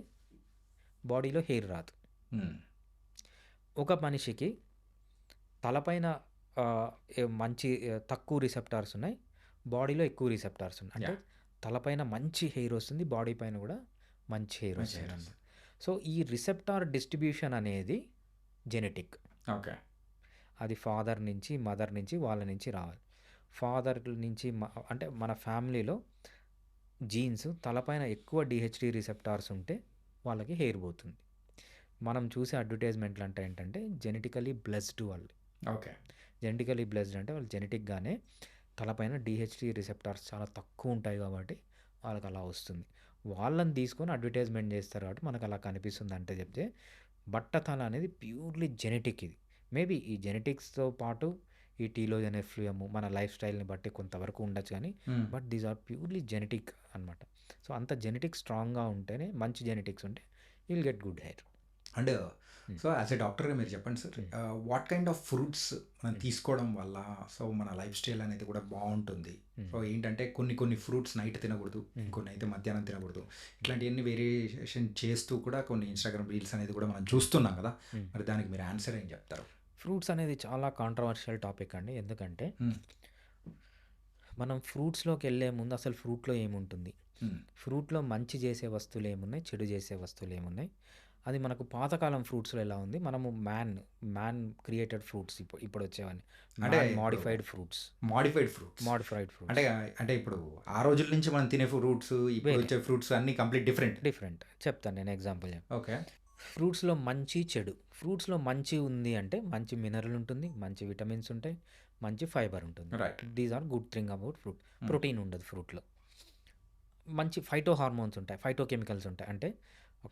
బాడీలో హెయిర్ రాదు. ఒక మనిషికి తలపైన మంచి తక్కువ రిసెప్టార్స్ ఉన్నాయి, బాడీలో ఎక్కువ రిసెప్టార్స్ ఉన్నాయి. అంటే తలపైన మంచి హెయిర్ వస్తుంది, బాడీ పైన కూడా మంచి హెయిర్ వస్తుంది అన్నమాట. సో ఈ రిసెప్టార్ డిస్ట్రిబ్యూషన్ అనేది జెనెటిక్. ఓకే. అది ఫాదర్ నుంచి, మదర్ నుంచి, వాళ్ళ నుంచి రావాలి. ఫాదర్ నుంచి అంటే మన ఫ్యామిలీలో జీన్స్ తలపైన ఎక్కువ డిహెచ్డి రిసెప్టార్స్ ఉంటే వాళ్ళకి హెయిర్ పోతుంది. మనం చూసే అడ్వర్టైజ్మెంట్లు అంటే ఏంటంటే జెనెటికలీ బ్లెస్డ్ వాళ్ళు. ఓకే. జెనెటికలీ బ్లెస్డ్ అంటే వాళ్ళు జెనెటిక్గానే తలపైన డిహెచ్డి రిసెప్టార్స్ చాలా తక్కువ ఉంటాయి కాబట్టి వాళ్ళకి అలా వస్తుంది. వాళ్ళని తీసుకొని అడ్వర్టైజ్మెంట్ చేస్తారు కాబట్టి మనకు అలా కనిపిస్తుంది అంటే చెప్తే, బట్టతల అనేది ప్యూర్లీ జెనెటిక్. ఇది మేబీ ఈ జెనెటిక్స్తో పాటు ఈ టీలోజన్ ఎఫ్లూయమ్ మన లైఫ్ స్టైల్ని బట్టి కొంతవరకు ఉండొచ్చు కానీ but these are purely genetic అనమాట. సో అంత జెనెటిక్ స్ట్రాంగ్గా ఉంటేనే, మంచి జెనెటిక్స్ ఉంటే will get good hair. And so as a డాక్టర్గా మీరు చెప్పండి sir, what kind of fruits మనం తీసుకోవడం వల్ల సో మన లైఫ్ స్టైల్ అనేది కూడా బాగుంటుంది? సో ఏంటంటే కొన్ని ఫ్రూట్స్ నైట్ తినకూడదు, కొన్ని అయితే మధ్యాహ్నం తినకూడదు, ఇట్లాంటివన్నీ వేరియేషన్ చేస్తూ కూడా కొన్ని ఇన్స్టాగ్రామ్ రీల్స్ అనేది కూడా మనం చూస్తున్నాం కదా, మరి దానికి మీరు ఆన్సర్ ఏం చెప్తారు? ఫ్రూట్స్ అనేది చాలా కాంట్రవర్షియల్ టాపిక్ అండి. ఎందుకంటే మనం ఫ్రూట్స్లోకి వెళ్ళే ముందు అసలు ఫ్రూట్లో ఏముంటుంది, ఫ్రూట్లో మంచి చేసే వస్తువులు ఏమున్నాయి, చెడు చేసే వస్తువులు ఏమున్నాయి, అది మనకు పాతకాలం ఫ్రూట్స్లో ఎలా ఉంది, మనము మ్యాన్ క్రియేటెడ్ ఫ్రూట్స్ ఇప్పుడు వచ్చేవన్నీ అంటే మోడిఫైడ్ ఫ్రూట్స్ అంటే ఇప్పుడు ఆ రోజుల నుంచి మనం తినే ఫ్రూట్స్, ఇప్పుడు వచ్చే ఫ్రూట్స్ అన్ని కంప్లీట్ డిఫరెంట్. చెప్తాను నేను ఎగ్జాంపుల్. ఓకే. ఫ్రూట్స్లో మంచి చెడు. ఫ్రూట్స్లో మంచి ఉంది అంటే మంచి మినరల్ ఉంటుంది, మంచి విటమిన్స్ ఉంటాయి, మంచి ఫైబర్ ఉంటుంది. Right. These are good thing about fruit. Protein ఉండదు ఫ్రూట్లో. మంచి ఫైటో హార్మోన్స్ ఉంటాయి, ఫైటో కెమికల్స్ ఉంటాయి, అంటే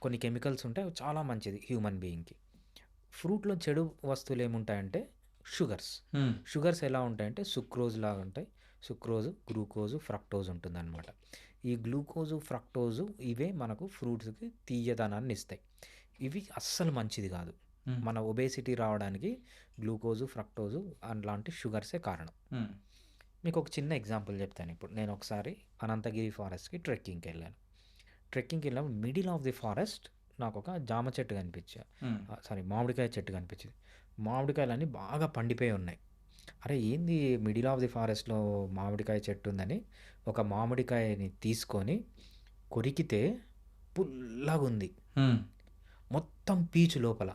కొన్ని కెమికల్స్ ఉంటాయి, చాలా మంచిది హ్యూమన్ బీయింగ్కి. ఫ్రూట్లో చెడు వస్తువులు ఏముంటాయంటే షుగర్స్ ఎలా ఉంటాయంటే సుక్రోజ్ లాగా ఉంటాయి. సుక్రోజు, గ్లూకోజు, ఫ్రక్టోజ్ ఉంటుంది అనమాట. ఈ గ్లూకోజు, ఫ్రక్టోజు ఇవే మనకు ఫ్రూట్స్కి తీయదనాన్ని ఇస్తాయి. ఇవి అస్సలు మంచిది కాదు. మన ఒబేసిటీ రావడానికి గ్లూకోజు, ఫ్రక్టోజు అలాంటి షుగర్సే కారణం. మీకు ఒక చిన్న ఎగ్జాంపుల్ చెప్తాను. ఇప్పుడు నేను ఒకసారి అనంతగిరి ఫారెస్ట్కి ట్రెక్కింగ్కి వెళ్ళాను. వెళ్ళినప్పుడు మిడిల్ ఆఫ్ ది ఫారెస్ట్ నాకు ఒక జామ చెట్టు మామిడికాయ చెట్టు కనిపించింది. మామిడికాయలన్నీ బాగా పండిపోయి ఉన్నాయి. అరే ఏంది మిడిల్ ఆఫ్ ది ఫారెస్ట్లో మామిడికాయ చెట్టు ఉందని ఒక మామిడికాయని తీసుకొని కొరికితే పుల్లగా ఉంది, మొత్తం పీచు లోపల.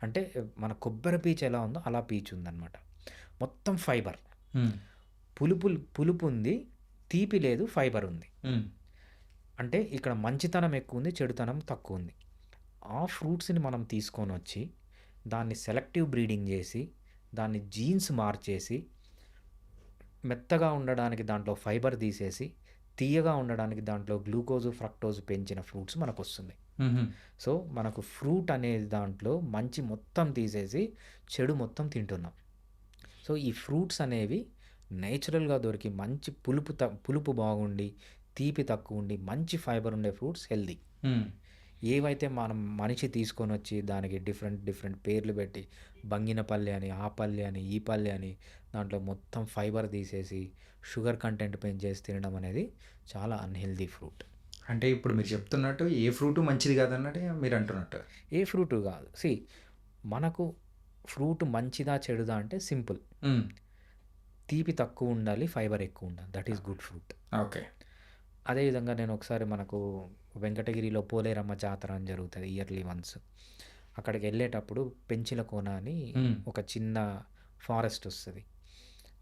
అంటే మన కొబ్బరి పీచు ఎలా ఉందో అలా పీచు ఉందన్నమాట. మొత్తం ఫైబర్, పులుపు ఉంది, తీపి లేదు, ఫైబర్ ఉంది. అంటే ఇక్కడ మంచితనం ఎక్కువ ఉంది, చెడుతనం తక్కువ ఉంది. ఆ ఫ్రూట్స్ని మనం తీసుకొని వచ్చి దాన్ని సెలెక్టివ్ బ్రీడింగ్ చేసి దాన్ని జీన్స్ మార్చేసి మెత్తగా ఉండడానికి దాంట్లో ఫైబర్ తీసేసి తీయగా ఉండడానికి దాంట్లో గ్లూకోజు, ఫ్రక్టోజు పెంచిన ఫ్రూట్స్ మనకు వస్తున్నాయి. సో మనకు ఫ్రూట్ అనేది దాంట్లో మంచి మొత్తం తీసేసి చెడు మొత్తం తింటున్నాం. సో ఈ ఫ్రూట్స్ అనేవి నేచురల్గా దొరికి మంచి పులుపు బాగుండి, తీపి తక్కువ ఉండి, మంచి ఫైబర్ ఉండే ఫ్రూట్స్ హెల్దీ. ఏవైతే మనం మనిషి తీసుకొని వచ్చి దానికి డిఫరెంట్ పేర్లు పెట్టి బంగినపల్లి అని, ఆ పల్లి అని, ఈ పల్లి అని దాంట్లో మొత్తం ఫైబర్ తీసేసి షుగర్ కంటెంట్ పెంచేసి తినడం అనేది చాలా అన్హెల్దీ ఫ్రూట్. అంటే ఇప్పుడు మీరు చెప్తున్నట్టు ఏ ఫ్రూటు మంచిది కాదన్నట్టు మీరు అంటున్నట్టు? ఏ ఫ్రూటు కాదు. మనకు ఫ్రూట్ మంచిదా చెడుదా అంటే సింపుల్. తీపి తక్కువ ఉండాలి, ఫైబర్ ఎక్కువ ఉండాలి, that is good fruit. Okay. అదేవిధంగా నేను ఒకసారి మనకు వెంకటగిరిలో పోలేరమ్మ జాతర అని జరుగుతుంది ఇయర్లీ వన్స్. అక్కడికి వెళ్ళేటప్పుడు పెంచిన కోన అని ఒక చిన్న ఫారెస్ట్ వస్తుంది.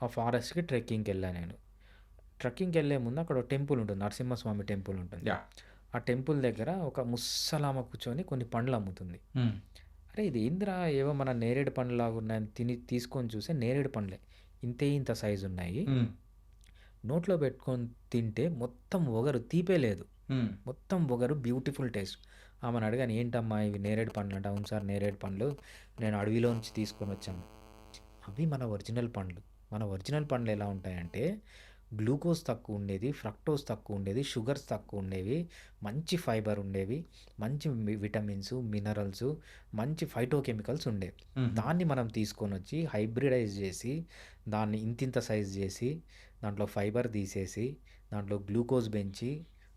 ఆ ఫారెస్ట్కి ట్రెక్కింగ్కి వెళ్ళాను నేను. ట్రెక్కింగ్కి వెళ్ళే ముందు అక్కడ ఒక టెంపుల్ ఉంటుంది, నరసింహస్వామి టెంపుల్ ఉంటుంది. ఆ టెంపుల్ దగ్గర ఒక ముస్సలామ కూర్చొని కొన్ని పండ్లు అమ్ముతుంది. అరే ఇది ఏందిరా ఏవో మన నేరేడు పండ్లాగా ఉన్నాయని తీసుకొని చూస్తే నేరేడు పండ్లే ఇంత సైజు ఉన్నాయి. హ్మ్. నోట్లో పెట్టుకొని తింటే మొత్తం ఒగరు తీపే లేదు, హ్మ్. మొత్తం ఒగరు బ్యూటిఫుల్ టేస్ట్. ఆమెను అడిగాను ఏంటమ్మా ఇవి నేరేడు పండ్లు అంటే, అవును సార్ నేరేడు పండ్లు నేను అడవిలోంచి తీసుకొని వచ్చాను. అవి మన ఒరిజినల్ పండ్లు. మన ఒరిజినల్ పండ్లు ఎలా ఉంటాయంటే గ్లూకోజ్ తక్కువ ఉండేది, ఫ్రక్టోజ్ తక్కువ ఉండేది, షుగర్స్ తక్కువ ఉండేవి, మంచి ఫైబర్ ఉండేవి, మంచి విటమిన్స్, మినరల్స్, మంచి ఫైటోకెమికల్స్ ఉండేవి. హుహు. దాన్ని మనం తీసుకొని వచ్చి హైబ్రిడైజ్ చేసి దాన్ని ఇంతింత సైజ్ చేసి దాంట్లో ఫైబర్ తీసేసి దాంట్లో గ్లూకోజ్ పెంచి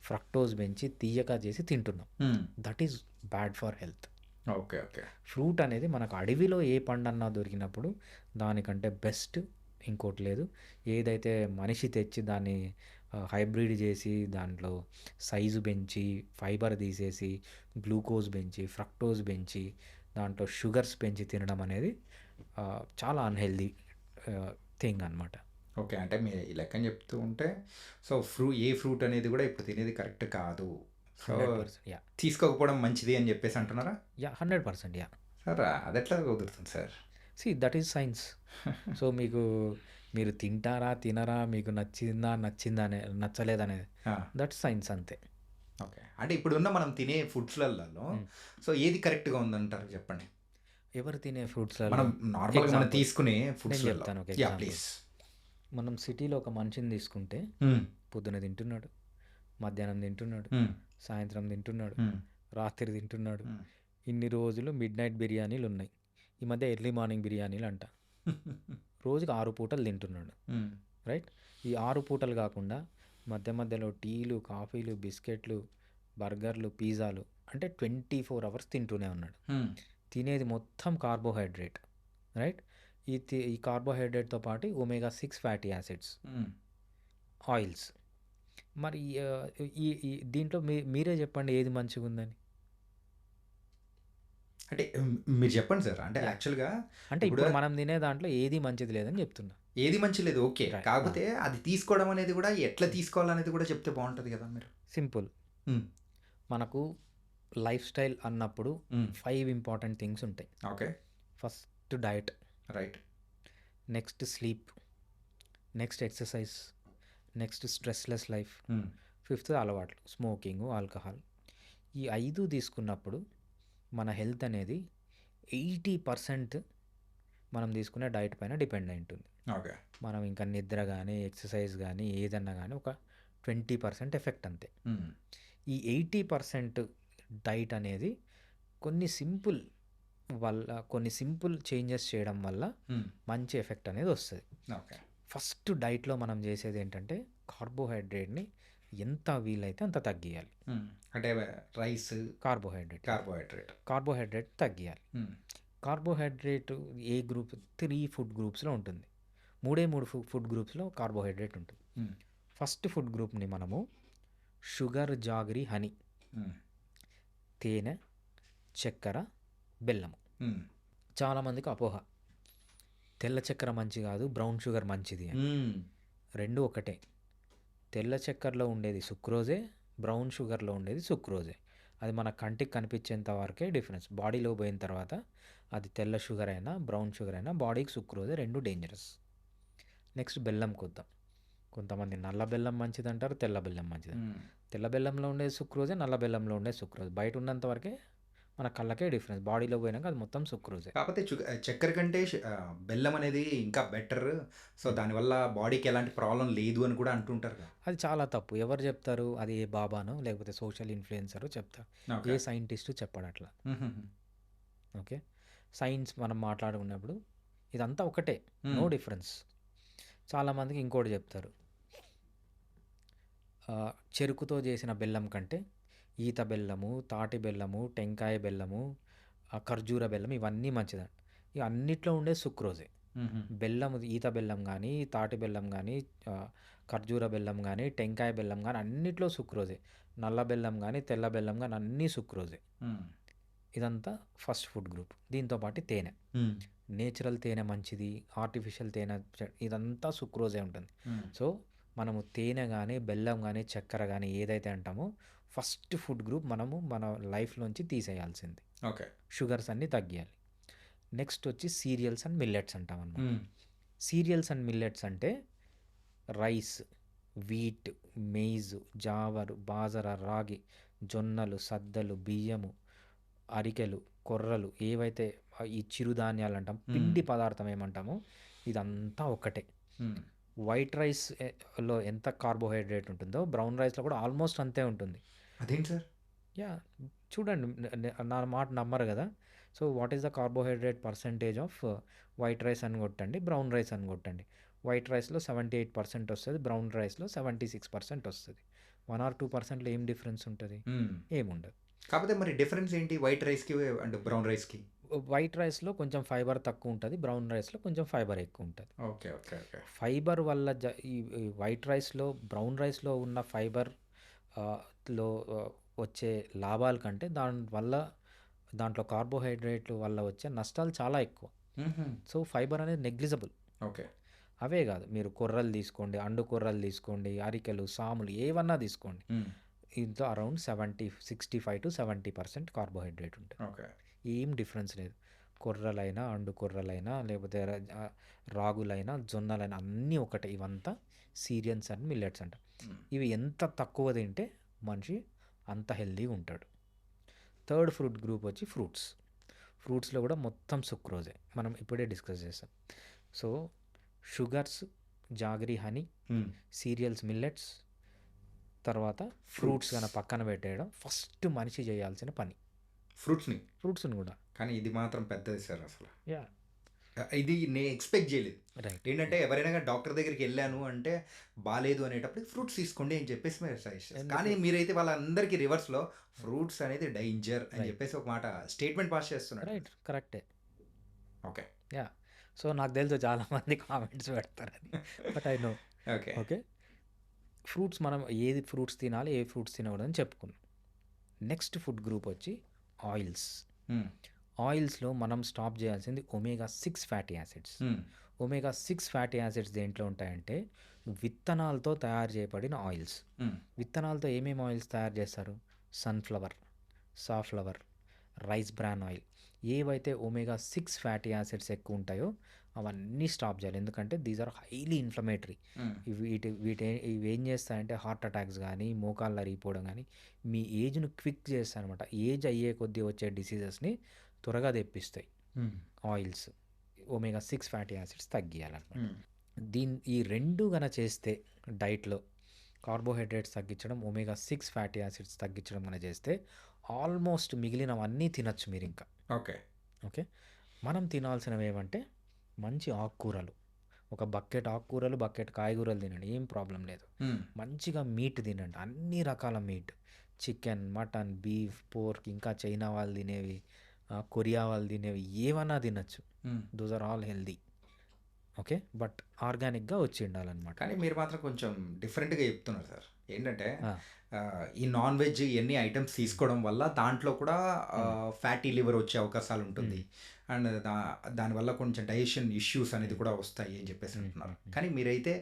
ఫ్రక్టోజ్ పెంచి తీయగా చేసి తింటున్నాం. హ్మ్. That is bad for health. Okay. Okay. Fruit అనేది మనకు అడవిలో ఏ పండన్నా దొరికినప్పుడు దానికంటే బెస్ట్ ఇంకోటి లేదు. ఏదైతే మనిషి తెచ్చి దాన్ని హైబ్రిడ్ చేసి దాంట్లో సైజు పెంచి ఫైబర్ తీసేసి గ్లూకోజ్ పెంచి ఫ్రక్టోజ్ పెంచి దాంట్లో షుగర్స్ పెంచి తినడం అనేది చాలా అన్హెల్దీ థింగ్ అనమాట. ఓకే. అంటే మీరు ఈ లెక్కన చెప్తూ ఉంటే సో ఏ ఫ్రూట్ అనేది కూడా ఇప్పుడు తినేది కరెక్ట్ కాదు. సో 100%. యా తీసుకోకపోవడం మంచిది అని చెప్పేసి అంటున్నారా? 100%. యా సార్ అదెట్లా కుదురుతుంది sir? That is science. So మీరు తింటారా తినరా, మీకు నచ్చిందా నచ్చలేదనేది ఆ, దట్ సైన్స్ అంతే. ఓకే. అంటే ఇప్పుడున్న మనం తినే ఫుడ్స్లలో సో ఏది కరెక్ట్గా ఉందంటారు చెప్పండి? ఎవరు తినే ఫ్రూట్స్లలో మనం నార్మల్గా మనం Example. తీసుకునే నేను ఫుడ్స్లలో. చెప్తాను ఒక యా ఎగ్జాంపుల్. ప్లీజ్. మనం సిటీలో ఒక మనిషిని తీసుకుంటే పొద్దున తింటున్నాడు, మధ్యాహ్నం తింటున్నాడు, సాయంత్రం తింటున్నాడు, రాత్రి తింటున్నాడు. ఇన్ని రోజులు మిడ్ నైట్ బిర్యానీలు ఉన్నాయి, ఈ మధ్య ఎర్లీ మార్నింగ్ బిర్యానీలు అంట. రోజుకి 6 పూటలు తింటున్నాడు, రైట్? ఈ 6 పూటలు కాకుండా మధ్యలో టీలు, కాఫీలు, బిస్కెట్లు, బర్గర్లు, పిజ్జాలు అంటే 24 అవర్స్ తింటూనే ఉన్నాడు. తినేది మొత్తం కార్బోహైడ్రేట్, రైట్? ఈ కార్బోహైడ్రేట్తో పాటు ఒమేగా-6 ఫ్యాటీ యాసిడ్స్, ఆయిల్స్. మరి ఈ దీంట్లో మీరే చెప్పండి ఏది మంచిగా ఉందని. అంటే మీరు చెప్పండి సార్. అంటే Yeah. యాక్చువల్గా అంటే ఇప్పుడు మనం తినే దాంట్లో ఏది మంచిది లేదని చెప్తున్నా. ఏది మంచి లేదు, ఓకే. Right. కాకపోతే అది తీసుకోవడం అనేది కూడా ఎట్లా తీసుకోవాలనేది కూడా చెప్తే బాగుంటుంది కదా మీరు. సింపుల్. మనకు లైఫ్ స్టైల్ అన్నప్పుడు 5 ఇంపార్టెంట్ థింగ్స్ ఉంటాయి. Okay. First diet, right. Next sleep, next exercise, next stressless life, fifth అలవాట్లు స్మోకింగ్, ఆల్కహాల్. ఈ 5 తీసుకున్నప్పుడు మన హెల్త్ అనేది 80% మనం తీసుకునే డైట్ పైన డిపెండ్ అయి ఉంటుంది. ఓకే. మనం ఇంకా నిద్ర కానీ ఎక్సర్సైజ్ కానీ ఏదన్నా కానీ ఒక 20% ఎఫెక్ట్ అంతే. ఈ 80% డైట్ అనేది కొన్ని సింపుల్ చేంజెస్ చేయడం వల్ల మంచి ఎఫెక్ట్ అనేది వస్తుంది. ఓకే. ఫస్ట్ డైట్లో మనం చేసేది ఏంటంటే కార్బోహైడ్రేట్ని ఎంత వీలైతే అంత తగ్గియాలి. అంటే రైస్, కార్బోహైడ్రేట్ తగ్గియాలి. కార్బోహైడ్రేట్ ఏ గ్రూప్? 3 ఫుడ్ గ్రూప్స్లో ఉంటుంది. 3 ఫుడ్ గ్రూప్స్లో కార్బోహైడ్రేట్ ఉంటుంది. ఫస్ట్ ఫుడ్ గ్రూప్ని మనము షుగర్, జాగరీ, హనీ, తేనె, చక్కెర, బెల్లము. చాలామందికి అపోహ తెల్ల చక్కెర మంచి కాదు, బ్రౌన్ షుగర్ మంచిది అని. రెండు ఒకటే. తెల్ల చక్కెరలో ఉండేది సుక్రోజే, బ్రౌన్ షుగర్లో ఉండేది సుక్రోజే. అది మన కంటికి కనిపించేంత వరకే డిఫరెన్స్. బాడీలో పోయిన తర్వాత అది తెల్ల షుగర్ అయినా బ్రౌన్ షుగర్ అయినా బాడీకి సుక్రోజే, రెండు డేంజరస్. నెక్స్ట్ బెల్లంకి వద్దాం. కొంతమంది నల్ల బెల్లం మంచిది అంటారు, తెల్ల బెల్లం మంచిది. తెల్ల బెల్లంలో ఉండేది సుక్రోజే, నల్ల బెల్లంలో ఉండేది సుక్రోజే. బయట ఉన్నంత వరకే మన కళ్ళకే డిఫరెన్స్, బాడీలో పోయినాక అది మొత్తం సుక్రోజే. కాకపోతే చక్కెర కంటే బెల్లం అనేది ఇంకా బెటర్. సో దానివల్ల బాడీకి ఎలాంటి ప్రాబ్లం లేదు అని కూడా అంటుంటారు కదా. అది చాలా తప్పు. ఎవరు చెప్తారు? అది ఏ బాబానో లేకపోతే సోషల్ ఇన్ఫ్లుయెన్సరో చెప్తారు. ఏ సైంటిస్టు చెప్పాడు అట్లా. ఓకే, సైన్స్ మనం మాట్లాడుకున్నప్పుడు ఇదంతా ఒకటే, నో డిఫరెన్స్. చాలామందికి ఇంకోటి చెప్తారు, చెరుకుతో చేసిన బెల్లం కంటే ఈత బెల్లము, తాటి బెల్లము, టెంకాయ బెల్లము, ఖర్జూర బెల్లం ఇవన్నీ మంచిదండి. ఇక అన్నిట్లో ఉండే సుక్రోజే. బెల్లం, ఈత బెల్లం కానీ, తాటి బెల్లం కానీ, ఖర్జూర బెల్లం కానీ, టెంకాయ బెల్లం కానీ అన్నిట్లో సుక్రోజే. నల్ల బెల్లం కానీ, తెల్ల బెల్లం కానీ అన్నీ సుక్రోజే. ఇదంతా ఫస్ట్ ఫుడ్ గ్రూప్. దీంతో పాటు తేనె, నేచురల్ తేనె మంచిది, ఆర్టిఫిషియల్ తేనె ఇదంతా సుక్రోజే ఉంటుంది. సో మనము తేనె కానీ, బెల్లం కానీ, చక్కెర కానీ ఏదైతే అంటామో ఫస్ట్ ఫుడ్ గ్రూప్ మనము మన లైఫ్లోంచి తీసేయాల్సింది. ఓకే. షుగర్స్ అన్నీ తగ్గియాలి. నెక్స్ట్ వచ్చి సీరియల్స్ అండ్ మిల్లెట్స్ అంటామన్నమాట. హ్మ్. సీరియల్స్ అండ్ మిల్లెట్స్ అంటే రైస్, వీట్, మెయిజ్, జావరు, బాజర, రాగి, జొన్నలు, సద్దలు, బియ్యము, అరికెలు, కొర్రలు ఏవైతే ఈ చిరుధాన్యాలు అంటాం, పిండి పదార్థం ఏమంటామో ఇదంతా ఒకటే. హ్మ్. వైట్ రైస్ లో ఎంత కార్బోహైడ్రేట్ ఉంటుందో బ్రౌన్ రైస్లో కూడా ఆల్మోస్ట్ అంతే ఉంటుంది. అదేంటి సార్? యా చూడండి, నా మాట నమ్మరు కదా. So what is the carbohydrate percentage off white rice అని కొట్టండి, బ్రౌన్ రైస్ అని కొట్టండి. వైట్ రైస్లో 78% వస్తుంది, బ్రౌన్ రైస్లో 76% వస్తుంది. 1 or 2%లో ఏం డిఫరెన్స్ ఉంటుంది? హ్మ్. ఏముండదు. కాకపోతే మరి డిఫరెన్స్ ఏంటి వైట్ రైస్‌కి అండ్ బ్రౌన్ రైస్‌కి? వైట్ రైస్లో కొంచెం ఫైబర్ తక్కువ ఉంటుంది, బ్రౌన్ రైస్లో కొంచెం ఫైబర్ ఎక్కువ ఉంటుంది. ఓకే. ఓకే. ఓకే. ఫైబర్ వల్ల ఈ వైట్ రైస్లో బ్రౌన్ రైస్లో ఉన్న ఫైబర్ లో వచ్చే లాభాల కంటే దాంట్లో కార్బోహైడ్రేట్లు వల్ల వచ్చే నష్టాలు చాలా ఎక్కువ. హుహు. సో ఫైబర్ అనేది నెగ్లిజబుల్. ఓకే. అవే కాదు, మీరు కొర్రలు తీసుకోండి, అండు కొర్రలు తీసుకోండి, అరికెలు, సాములు ఏవన్నా తీసుకోండి, హ్మ్. ఇంట్లో అరౌండ్ 65 to 70% కార్బోహైడ్రేట్ ఉంటుంది. ఓకే. ఏం డిఫరెన్స్ లేదు. కొర్రలైనా, అండు కొర్రలైనా, లేకపోతే రాగులైనా, జొన్నలైనా అన్నీ ఒకటే. ఇవంతా సీరియల్స్ అండ్ మిల్లెట్స్ అంట. హ్మ్. ఇవి ఎంత తక్కువ తింటే మనిషి అంత హెల్దీగా ఉంటాడు. థర్డ్ ఫ్రూట్ గ్రూప్ వచ్చి ఫ్రూట్స్. ఫ్రూట్స్లో కూడా మొత్తం సుక్రోజే, మనం ఇప్పుడే డిస్కస్ చేస్తాం. సో షుగర్స్, జాగరీ, హనీ, హ్మ్. సీరియల్స్, మిల్లెట్స్, తర్వాత ఫ్రూట్స్ కన్నా పక్కన పెట్టేయడం ఫస్ట్ మనిషి చేయాల్సిన పని. ఫ్రూట్స్‌ని. ఫ్రూట్స్ని కూడా కానీ ఇది మాత్రం పెద్దది సార్ అసలు. యా ఇది నేను ఎక్స్‌పెక్ట్ చేయలేదు. రైట్. ఏంటంటే ఎవరైనా గాని డాక్టర్ దగ్గరికి వెళ్ళాను అంటే బాలేదు అనేటప్పటికి ఫ్రూట్స్ తీసుకోండి అని చెప్పేసి మీరు సజెస్ట్ చేస్తారు. కానీ మీరైతే వాళ్ళందరికీ రివర్స్‌లో ఫ్రూట్స్ అనేది డేంజర్ అని చెప్పేసి ఒక మాట స్టేట్మెంట్ పాస్ చేస్తున్నారు. రైట్, కరెక్టే. ఓకే. యా సో నాకు తెలుసు చాలామంది కామెంట్స్ పెడతారని, but I know. Okay. Okay, fruits మనం ఏది ఫ్రూట్స్ తినాలి, ఏ ఫ్రూట్స్ తినకూడదని చెప్పుకున్నాం. నెక్స్ట్ ఫుడ్ గ్రూప్ వచ్చి ఆయిల్స్. హ్మ్. ఆయిల్స్లో మనం స్టాప్ చేయాల్సింది omega-6 ఫ్యాటీ యాసిడ్స్. హ్మ్. omega-6 ఫ్యాటీ యాసిడ్స్ దేంట్లో ఉంటాయంటే విత్తనాలతో తయారు చేయబడిన ఆయిల్స్. హ్మ్. విత్తనాలతో ఏమేమి ఆయిల్స్ తయారు చేస్తారు? Sunflower, safflower, rice bran oil. ఏవైతే omega-6 ఫ్యాటీ యాసిడ్స్ ఎక్కువ ఉంటాయో అవన్నీ స్టాప్ చేయాలి. ఎందుకంటే దీస్ ఆర్ హైలీ ఇన్ఫ్లమేటరీ. హ్మ్. ఇవి ఏం చేస్తాయంటే హార్ట్ అటాక్స్ కానీ, మోకాళ్ళు అరిగిపోవడం కానీ, మీ ఏజ్ను క్విక్ చేస్తాయన్నమాట. ఏజ్ అయ్యే కొద్దీ వచ్చే డిసీజెస్ని త్వరగా తెప్పిస్తాయి hmm. Oils. omega-6 fatty acids తగ్గియాలన్నమాట. హ్మ్. ఈ రెండు గన చేస్తే డైట్లో కార్బోహైడ్రేట్స్ తగ్గించడం, omega-6 ఫ్యాటీ యాసిడ్స్ తగ్గించడం గన చేస్తే ఆల్మోస్ట్ మిగిలినవన్నీ తినచ్చు మీరు ఇంకా. ఓకే. ఓకే, మనం తినాల్సినవి ఏమంటే మంచి ఆకుకూరలు. ఒక బకెట్ ఆకుకూరలు, బకెట్ కాయగూరలు తినండి, ఏం ప్రాబ్లం లేదు. హ్మ్. మంచిగా మీట్ తినండి, అన్ని రకాల meat, chicken, mutton, beef, pork, ఇంకా చైనా వాళ్ళు తినేవి, కొరియా వాళ్ళు తినేవి ఏమన్నా తినచ్చు. Hmm. Those are all healthy. Okay, but ఆర్గానిక్గా వచ్చి ఉండాలన్నమాట. కానీ మీరు మాత్రం కొంచెం డిఫరెంట్‌గా చెప్తున్నారు సార్. ఏంటంటే ఆ, ఈ నాన్ వెజ్ ఇయన్నీ ఐటెమ్స్ తీసుకోవడం వల్ల దాంట్లో కూడా ఫ్యాటీ లివర్ వచ్చే అవకాశాలు ఉంటుంది. అండ్ దానివల్ల కొంచెం డైజెషన్ ఇష్యూస్ అనేది కూడా వస్తాయి అని చెప్పేసి అంటున్నారు. కానీ మీరైతే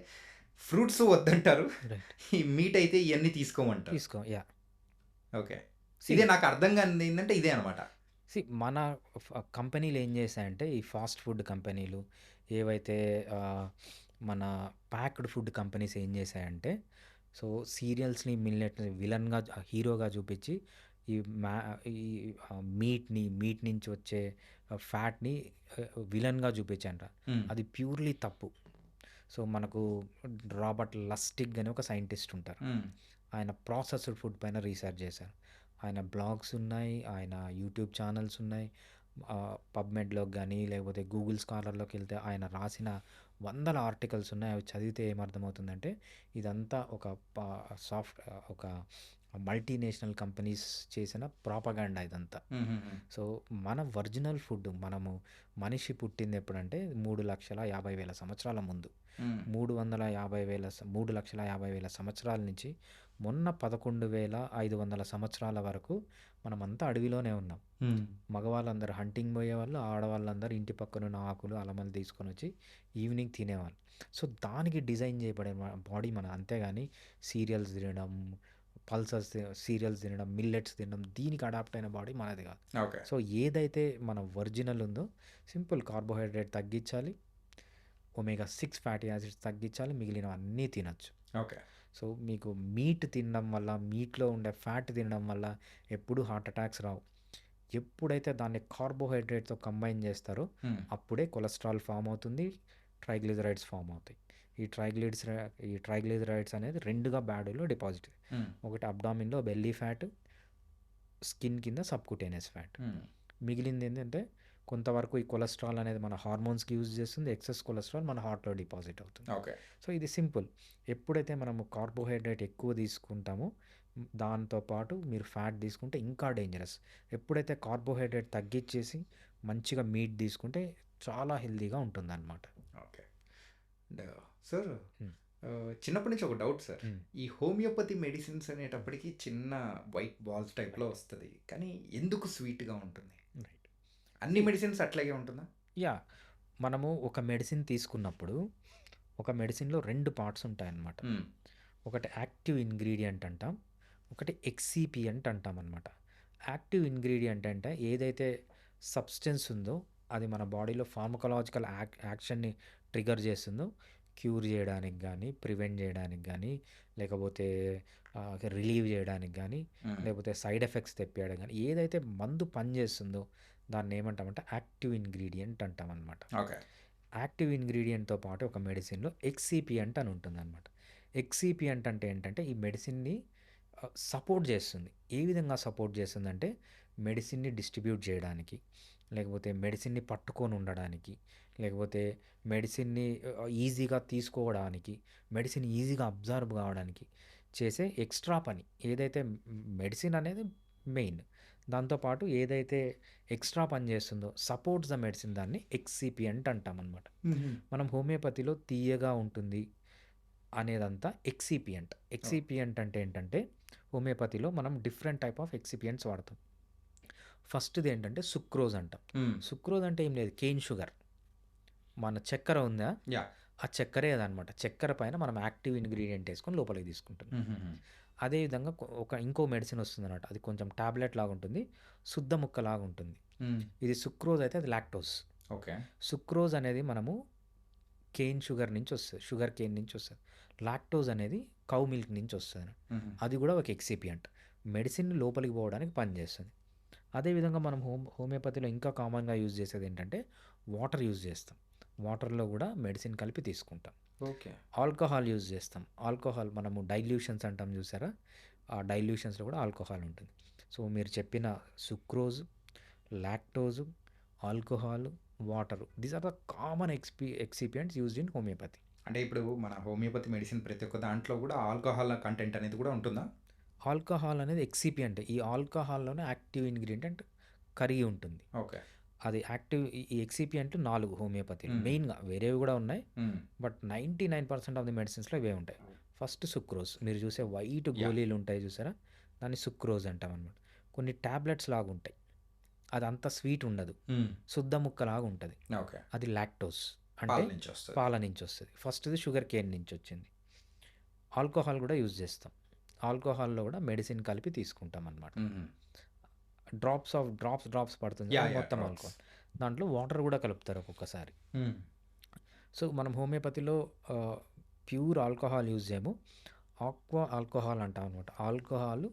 ఫ్రూట్స్ వద్దంటారు. రైట్, ఈ మీట్ అయితే ఇవన్నీ తీసుకోమంటారు. తీసుకో. Yeah, okay. ఇదే నాకు అర్థం కానిది ఏంటంటే ఇదే అనమాట. మన కంపెనీలు ఏం చేశాయంటే ఈ ఫాస్ట్ ఫుడ్ కంపెనీలు ఏవైతే మన ప్యాక్డ్ ఫుడ్ కంపెనీస్ ఏం చేశాయంటే, సో సీరియల్స్ని, మిల్లెట్ని విలన్గా, హీరోగా చూపించి ఈ మీట్ నుంచి వచ్చే ఫ్యాట్ని విలన్గా చూపించారంట. హ్మ్. అది ప్యూర్లీ తప్పు. సో మనకు రాబర్ట్ లస్టిగ్ అని ఒక సైంటిస్ట్ ఉంటారు. హ్మ్. ఆయన ప్రాసెస్డ్ ఫుడ్ పైన రీసెర్చ్ చేశారు. ఆయన బ్లాగ్స్ ఉన్నాయి, ఆయన యూట్యూబ్ ఛానల్స్ ఉన్నాయి. పబ్మెడ్లోకి కానీ లేకపోతే గూగుల్ స్కాలర్లోకి వెళ్తే ఆయన రాసిన వందల ఆర్టికల్స్ ఉన్నాయి. అవి చదివితే ఏమర్థమవుతుందంటే ఇదంతా ఒక మల్టీనేషనల్ కంపెనీస్ చేసిన ప్రాపగాండా ఇదంతా. హ్మ్. హ్మ్. సో మన ఒరిజినల్ ఫుడ్, మనిషి పుట్టింది ఎప్పుడంటే 3,50,000 సంవత్సరాల ముందు. హ్మ్. 3,50,000 సంవత్సరాల నుంచి మొన్న 11,500 సంవత్సరాల వరకు మనమంతా అడవిలోనే ఉన్నాం. హ్మ్. మగవాళ్ళందరూ హంటింగ్ పోయేవాళ్ళు, ఆడవాళ్ళందరూ ఇంటి పక్కనున్న ఆకులు, అలమలు తీసుకొని వచ్చి ఈవినింగ్ తినేవాళ్ళు. సో దానికి డిజైన్ చేయబడే బాడీ మన, అంతేగాని సీరియల్స్ తినడం, పల్సర్స్ సీరియల్స్ తినడం, మిల్లెట్స్ తినడం, దీనికి అడాప్ట్ అయిన బాడీ మనది కాదు. ఓకే. సో ఏదైతే మన ఒరిజినల్ ఉందో సింపుల్ కార్బోహైడ్రేట్ తగ్గించాలి, ఒమేగా 6 ఫ్యాటీ యాసిడ్స్ తగ్గించాలి, మిగిలినవన్నీ తినొచ్చు. ఓకే. సో మీకు మీట్ తినడం వల్ల, మీట్లో ఉండే ఫ్యాట్ తినడం వల్ల ఎప్పుడు హార్ట్ అటాక్స్ రావు. ఎప్పుడైతే దాన్ని కార్బోహైడ్రేట్తో కంబైన్ చేస్తారో అప్పుడే కొలెస్ట్రాల్ ఫామ్ అవుతుంది, ట్రైగ్లిజరైడ్స్ ఫామ్ అవుతాయి. ఈ ట్రైగ్లిజరైడ్స్ అనేది రెండుగా బాడీలో డిపాజిట్. ఒకటి అబ్డామిన్లో బెల్లీ ఫ్యాట్, స్కిన్ కింద సబ్కుటేనియస్ ఫ్యాట్. మిగిలింది ఏంటంటే కొంతవరకు ఈ కొలెస్ట్రాల్ అనేది మన హార్మోన్స్కి యూజ్ చేస్తుంది, ఎక్సెస్ కొలెస్ట్రాల్ మన హార్ట్లో డిపాజిట్ అవుతుంది. ఓకే. సో ఇది సింపుల్. ఎప్పుడైతే మనము కార్బోహైడ్రేట్ ఎక్కువ తీసుకుంటామో దాంతోపాటు మీరు ఫ్యాట్ తీసుకుంటే ఇంకా డేంజరస్. ఎప్పుడైతే కార్బోహైడ్రేట్ తగ్గించేసి మంచిగా మీట్ తీసుకుంటే చాలా హెల్తీగా ఉంటుందన్నమాట. ఓకే. అండ్ సార్, చిన్నప్పటి నుంచి ఒక డౌట్ సార్. ఈ హోమియోపతి మెడిసిన్స్ అనేటప్పటికి చిన్న వైట్ బాల్స్ టైప్లో వస్తుంది, కానీ ఎందుకు స్వీట్గా ఉంటుంది? రైట్. అన్ని మెడిసిన్స్ అట్లాగే ఉంటుందా? యా, మనము ఒక మెడిసిన్ తీసుకున్నప్పుడు ఒక మెడిసిన్లో 2 పార్ట్స్ ఉంటాయన్నమాట. ఒకటి యాక్టివ్ ఇంగ్రీడియంట్ అంటాం, ఒకటి ఎక్సిపియంట్ అంటాం అనమాట. యాక్టివ్ ఇంగ్రీడియంట్ అంటే ఏదైతే సబ్స్టెన్స్ ఉందో అది మన బాడీలో ఫార్మకలాజికల్ యాక్షన్ని ట్రిగర్ చేస్తుందో, క్యూర్ చేయడానికి కానీ, ప్రివెంట్ చేయడానికి కానీ, లేకపోతే రిలీవ్ చేయడానికి కానీ, లేకపోతే సైడ్ ఎఫెక్ట్స్ తెప్పియడం కానీ, ఏదైతే మందు పనిచేస్తుందో దాన్ని ఏమంటామంటే యాక్టివ్ ఇంగ్రీడియంట్ అంటాం అనమాట. ఓకే. యాక్టివ్ ఇంగ్రీడియంట్తో పాటు ఒక మెడిసిన్లో ఎక్సిపియంట్ అని ఉంటుందన్నమాట. ఎక్సిపియంట్ అంటే ఏంటంటే ఈ మెడిసిన్ని సపోర్ట్ చేస్తుంది. ఏ విధంగా సపోర్ట్ చేస్తుందంటే మెడిసిన్ని డిస్ట్రిబ్యూట్ చేయడానికి, లేకపోతే మెడిసిన్ని పట్టుకొని ఉండడానికి, లేకపోతే మెడిసిన్ని ఈజీగా తీసుకోవడానికి, మెడిసిన్ ఈజీగా అబ్జర్వ్ కావడానికి చేసే ఎక్స్ట్రా పని. ఏదైతే మెడిసిన్ అనేది మెయిన్, దాంతోపాటు ఏదైతే ఎక్స్ట్రా పని చేస్తుందో సపోర్ట్స్ ద మెడిసిన్, దాన్ని ఎక్సిపియంట్ అంటాం అనమాట. మనం హోమియోపతిలో తీయగా ఉంటుంది అనేదంతా ఎక్సిపియంట్. ఎక్సిపియంట్ అంటే ఏంటంటే హోమియోపతిలో మనం డిఫరెంట్ టైప్ ఆఫ్ ఎక్సిపియంట్స్ వాడతాం. ఫస్ట్ది ఏంటంటే సుక్రోజ్ అంటాం. సుక్రోజ్ అంటే ఏం లేదు, కేన్ షుగర్. మన చక్కెర ఉందా, ఆ చక్కెరే అదనమాట. చక్కెర పైన మనం యాక్టివ్ ఇంగ్రీడియంట్ వేసుకొని లోపలికి తీసుకుంటున్నాం. అదేవిధంగా ఇంకో మెడిసిన్ వస్తుంది అన్నమాట. అది కొంచెం టాబ్లెట్ లాగా ఉంటుంది, శుద్ధ ముక్క లాగా ఉంటుంది. ఇది సుక్రోజ్ అయితే అది లాక్టోజ్. ఓకే. సుక్రోజ్ అనేది మనము కేన్ షుగర్ నుంచి వస్తుంది, షుగర్ కేన్ నుంచి వస్తుంది. లాక్టోజ్ అనేది కౌ మిల్క్ నుంచి వస్తుంది. అది కూడా ఒక ఎక్సిపియంట్, మెడిసిన్ లోపలికి పోవడానికి పనిచేస్తుంది. అదేవిధంగా మనం హోమియోపతిలో ఇంకా కామన్గా యూజ్ చేసేది ఏంటంటే వాటర్ యూజ్ చేస్తాం. వాటర్లో కూడా మెడిసిన్ కలిపి తీసుకుంటాం. ఓకే. ఆల్కహాల్ యూజ్ చేస్తాం. ఆల్కహాల్ మనము డైల్యూషన్స్ అంటాం చూసారా, ఆ డైల్యూషన్స్లో కూడా ఆల్కహాల్ ఉంటుంది. సో మీరు చెప్పిన sucrose, lactose, alcohol, water, these are the common excipients used in homeopathy. అంటే ఇప్పుడు మన హోమియోపతి మెడిసిన్ ప్రతి ఒక్క దాంట్లో కూడా ఆల్కహాల్ కంటెంట్ అనేది కూడా ఉంటుందా? ఆల్కహాల్ అనేది ఎక్సిపియంట్. ఈ ఆల్కహాల్లోనే యాక్టివ్ ఇంగ్రీడియంట్ కరిగి ఉంటుంది. ఓకే. అది యాక్టివ్. ఈ ఎక్సిపియంట్లు 4 హోమియోపతి మెయిన్గా, వేరేవి కూడా ఉన్నాయి, బట్ 99% ఆఫ్ ది మెడిసిన్స్లో ఇవే ఉంటాయి. ఫస్ట్ సుక్రోజ్, మీరు చూసే వైట్ గోళీలు ఉంటాయి చూసారా, దాన్ని సుక్రోజ్ అంటాం అనమాట. కొన్ని ట్యాబ్లెట్స్ లాగా ఉంటాయి, అది అంత స్వీట్ ఉండదు, శుద్ధ ముక్కలాగా ఉంటుంది. ఓకే. అది లాక్టోజ్, అంటే పాల నుంచి వస్తుంది. ఫస్ట్ది షుగర్ కేన్ నుంచి వచ్చింది. ఆల్కహాల్ కూడా యూజ్ చేస్తాం. ఆల్కహాల్లో కూడా మెడిసిన్ కలిపి తీసుకుంటాం అనమాట. డ్రాప్స్ పడుతుంది మొత్తం ఆల్కహాల్, దాంట్లో వాటర్ కూడా కలుపుతారు ఒక్కొక్కసారి. సో మనం హోమియోపతిలో ప్యూర్ ఆల్కహాల్ యూజ్ చేయము, ఆక్వా ఆల్కహాల్ అంటాం అనమాట. ఆల్కహాల్,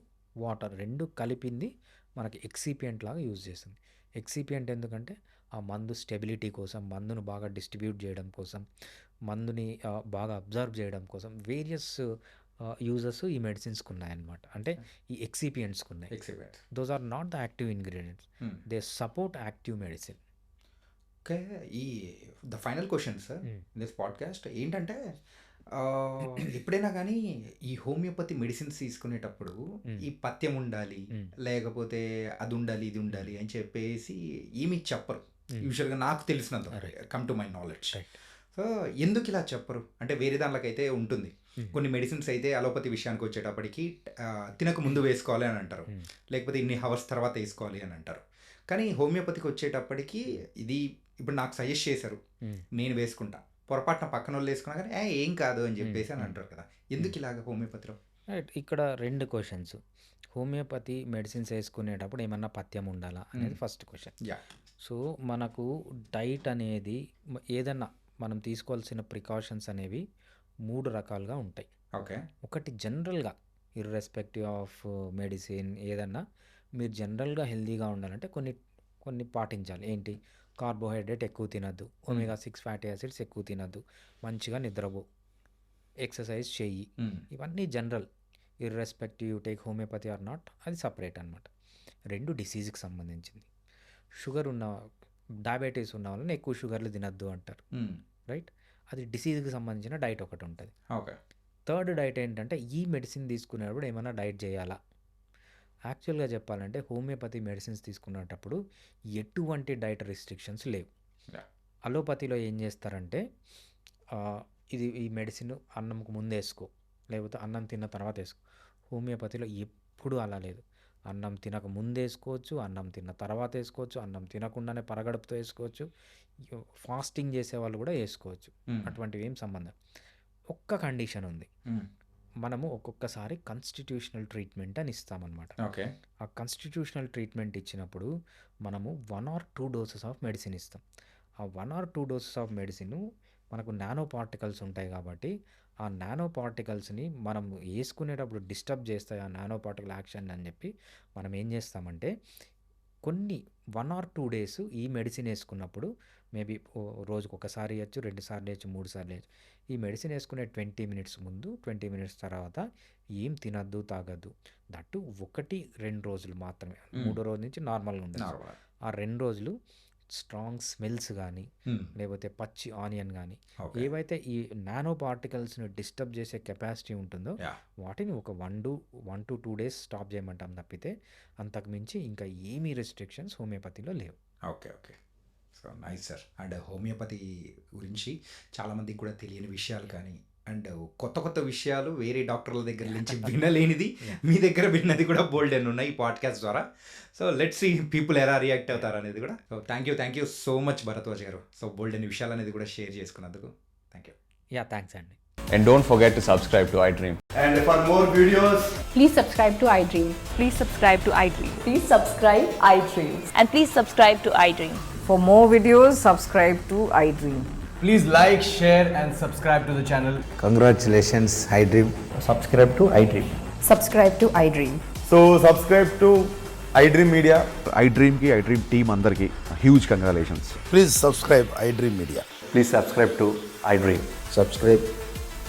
వాటర్ రెండు కలిపింది మనకి ఎక్సిపియంట్ లాగా యూజ్ చేస్తుంది. ఎక్సిపియంట్ ఎందుకంటే ఆ మందు స్టెబిలిటీ కోసం, మందును బాగా డిస్ట్రిబ్యూట్ చేయడం కోసం, మందుని బాగా అబ్జర్వ్ చేయడం కోసం వేరియస్ యూజెస్ ఈ మెడిసిన్స్కి ఉన్నాయన్నమాట. అంటే ఈ ఎక్సిపియంట్స్కి ఉన్నాయి. Those are not the active ingredients, they support active medicine. Okay. ఈ the final question sir this podcast ఏంటంటే, ఎప్పుడైనా కానీ ఈ హోమియోపతి మెడిసిన్స్ తీసుకునేటప్పుడు ఈ పథ్యం ఉండాలి, లేకపోతే అది ఉండాలి, ఇది ఉండాలి అని చెప్పేసి ఏమి చెప్పరు యూజువల్గా, నాకు తెలిసినంత come to my knowledge. So ఎందుకు ఇలా చెప్పరు అంటే, వేరే దానిలోకైతే ఉంటుంది, కొన్ని మెడిసిన్స్ అయితే అలోపతి విషయానికి వచ్చేటప్పటికి తినక ముందు వేసుకోవాలి అని అంటారు, లేకపోతే ఇన్ని హవర్స్ తర్వాత వేసుకోవాలి అని అంటారు. కానీ హోమియోపతికి వచ్చేటప్పటికి ఇది ఇప్పుడు నాకు సజెస్ట్ చేశారు, నేను వేసుకుంటా, పొరపాటున పక్కన వాళ్ళు వేసుకున్నా కానీ ఏం కాదు అని చెప్పేసి అని అంటారు కదా. ఎందుకు ఇలాగ హోమియోపతిలో? రైట్. ఇక్కడ 2 క్వెషన్స్. హోమియోపతి మెడిసిన్స్ ఏసుకునేటప్పుడు ఏమన్నా పథ్యం ఉండాలా అనేది ఫస్ట్ క్వెషన్. యాహ్! సో, మనకు డైట్ అనేది ఏదన్నా మనం తీసుకోవాల్సిన ప్రికాషన్స్ అనేవి 3 రకాలుగా ఉంటాయి. ఓకే. ఒకటి జనరల్‌గా ఇర్రెస్పెక్టివ్ ఆఫ్ మెడిసిన్ ఏదన్నా మీరు జనరల్‌గా హెల్తీగా ఉండాలంటే కొన్ని పాటించాలి. ఏంటి? కార్బోహైడ్రేట్ ఎక్కువ తినొద్దు. ఒమేగా 6 ఫ్యాటీ యాసిడ్స్ ఎక్కువ తినొద్దు. మంచిగా నిద్రపో. ఎక్సర్సైజ్ చెయ్యి. ఇవన్నీ general. Irrespective take homeopathy or not అది సెపరేట్ అనమాట. 2 డిసీజ్‌కి సంబంధించింది. షుగర్ ఉన్న డయాబెటీస్ ఉన్న వాళ్ళని ఎక్కువ షుగర్లు తినొద్దు అంటారు. రైట్? అది డిసీజ్‌కి సంబంధించిన డైట్ ఒకటి ఉంటది. ఓకే. థర్డ్ డైట్ ఏంటంటే ఈ మెడిసిన్ తీసుకునేటప్పుడు ఏమన్నా డైట్ చేయాలా? యాక్చువల్‌గా చెప్పాలంటే హోమియోపతి మెడిసిన్స్ తీసుకునేటప్పుడు ఎటువంటి డైట్ రిస్ట్రిక్షన్స్ లేవు. యాహ్! అలోపతిలో ఏం చేస్తారంటే ఈ మెడిసిన్ అన్నంకు ముందు వేసుకో, లేకపోతే అన్నం తిన్న తర్వాత వేసుకో. హోమియోపతిలో ఎప్పుడు అలా లేదు. అన్నం తినక ముందు వేసుకోవచ్చు, అన్నం తిన్న తర్వాత వేసుకోవచ్చు, అన్నం తినకుండానే పరగడుపుతో వేసుకోవచ్చు, ఫాస్టింగ్ చేసేవాళ్ళు కూడా వేసుకోవచ్చు. అటువంటివి ఏం సంబంధం. ఒక్క కండిషన్ ఉంది. మనము ఒక్కొక్కసారి కాన్స్టిట్యూషనల్ ట్రీట్మెంట్ అని ఇస్తామన్నమాట. ఓకే. ఆ కాన్స్టిట్యూషనల్ ట్రీట్మెంట్ ఇచ్చినప్పుడు మనము 1 or 2 డోసెస్ ఆఫ్ మెడిసిన్ ఇస్తాం. ఆ 1 or 2 డోసెస్ ఆఫ్ మెడిసిన్ మనకు నానో పార్టికల్స్ ఉంటాయి కాబట్టి ఆ నానో పార్టికల్స్ని మనం వేసుకునేటప్పుడు డిస్టర్బ్ చేస్తాయి ఆ నానో పార్టికల్ యాక్షన్ అని చెప్పి మనం ఏం చేస్తామంటే కొన్ని 1 or 2 డేస్ ఈ మెడిసిన్ వేసుకున్నప్పుడు మేబీ రోజుకు ఒకసారి ఇవ్వచ్చు, 2 సార్లు వేయచ్చు, 3 సార్లు వేయచ్చు. ఈ మెడిసిన్ వేసుకునే 20 మినిట్స్ ముందు, 20 మినిట్స్ తర్వాత ఏం తినద్దు, తాగద్దు. దట్టు 1-2 రోజులు మాత్రమే. 3వ రోజు నుంచి నార్మల్గా ఉండదు. నార్మల్. ఆ 2 రోజులు స్ట్రాంగ్ స్మెల్స్ కానీ లేకపోతే పచ్చి ఆనియన్ కానీ ఓకే. ఏవైతే ఈ నానో పార్టికల్స్ని డిస్టర్బ్ చేసే కెపాసిటీ ఉంటుందో యాహ్! వాటిని ఒక 1 to 2 డేస్ స్టాప్ చేయమంటాం తప్పితే అంతకు మించి ఇంకా ఏమీ రెస్ట్రిక్షన్స్ హోమియోపతిలో లేవు. Okay. Okay. So nice sir. And homeopathy గురించి చాలామందికి కూడా తెలియని విషయాలు కానీ అండ్ కొత్త విషయాలు వేరే డాక్టర్ల దగ్గర నుంచి వినలేనిది మీ దగ్గర విన్నది కూడా బోల్డ్ అని ఉన్నాయి ఈ పాడ్కాస్ట్ ద్వారా. సో లెట్స్ సీ పీపుల్ ఎలా రియాక్ట్ అవుతారు అనేది కూడా. So thank you so much Bharadwaj గారు. సో బోల్డ్ అని విషయాలు అనేది కూడా షేర్ చేసుకున్నందుకు థ్యాంక్ యూ. యా, థ్యాంక్స్ అండి. And don't forget to subscribe to iDream. And for more videos, Please subscribe to iDream. Please subscribe to iDream. Please subscribe iDream. And please subscribe to iDream. For more videos, subscribe to iDream. please like, share and subscribe to the channel. Congratulations, iDream. Subscribe to iDream. Subscribe to iDream. So subscribe to iDream Media. iDream ki iDream team అందరికి huge congratulations. Please subscribe iDream Media. Please subscribe to iDream. Subscribe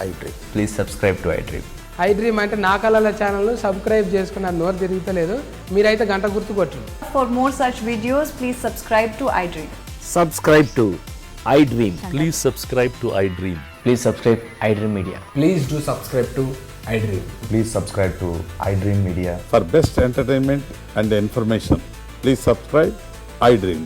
iDream. Please subscribe to iDream. iDream అంటే నా కళల channel subscribe చేసుకున్న నోరు తిరుగుతలేదు, మీరైతే గంట గుర్తు కొట్టండి. For more such videos, please subscribe to iDream. Subscribe to iDream. Please subscribe to iDream. Please subscribe iDream Media. Please do subscribe to iDream. Please subscribe to iDream Media. For best entertainment and information, please subscribe iDream.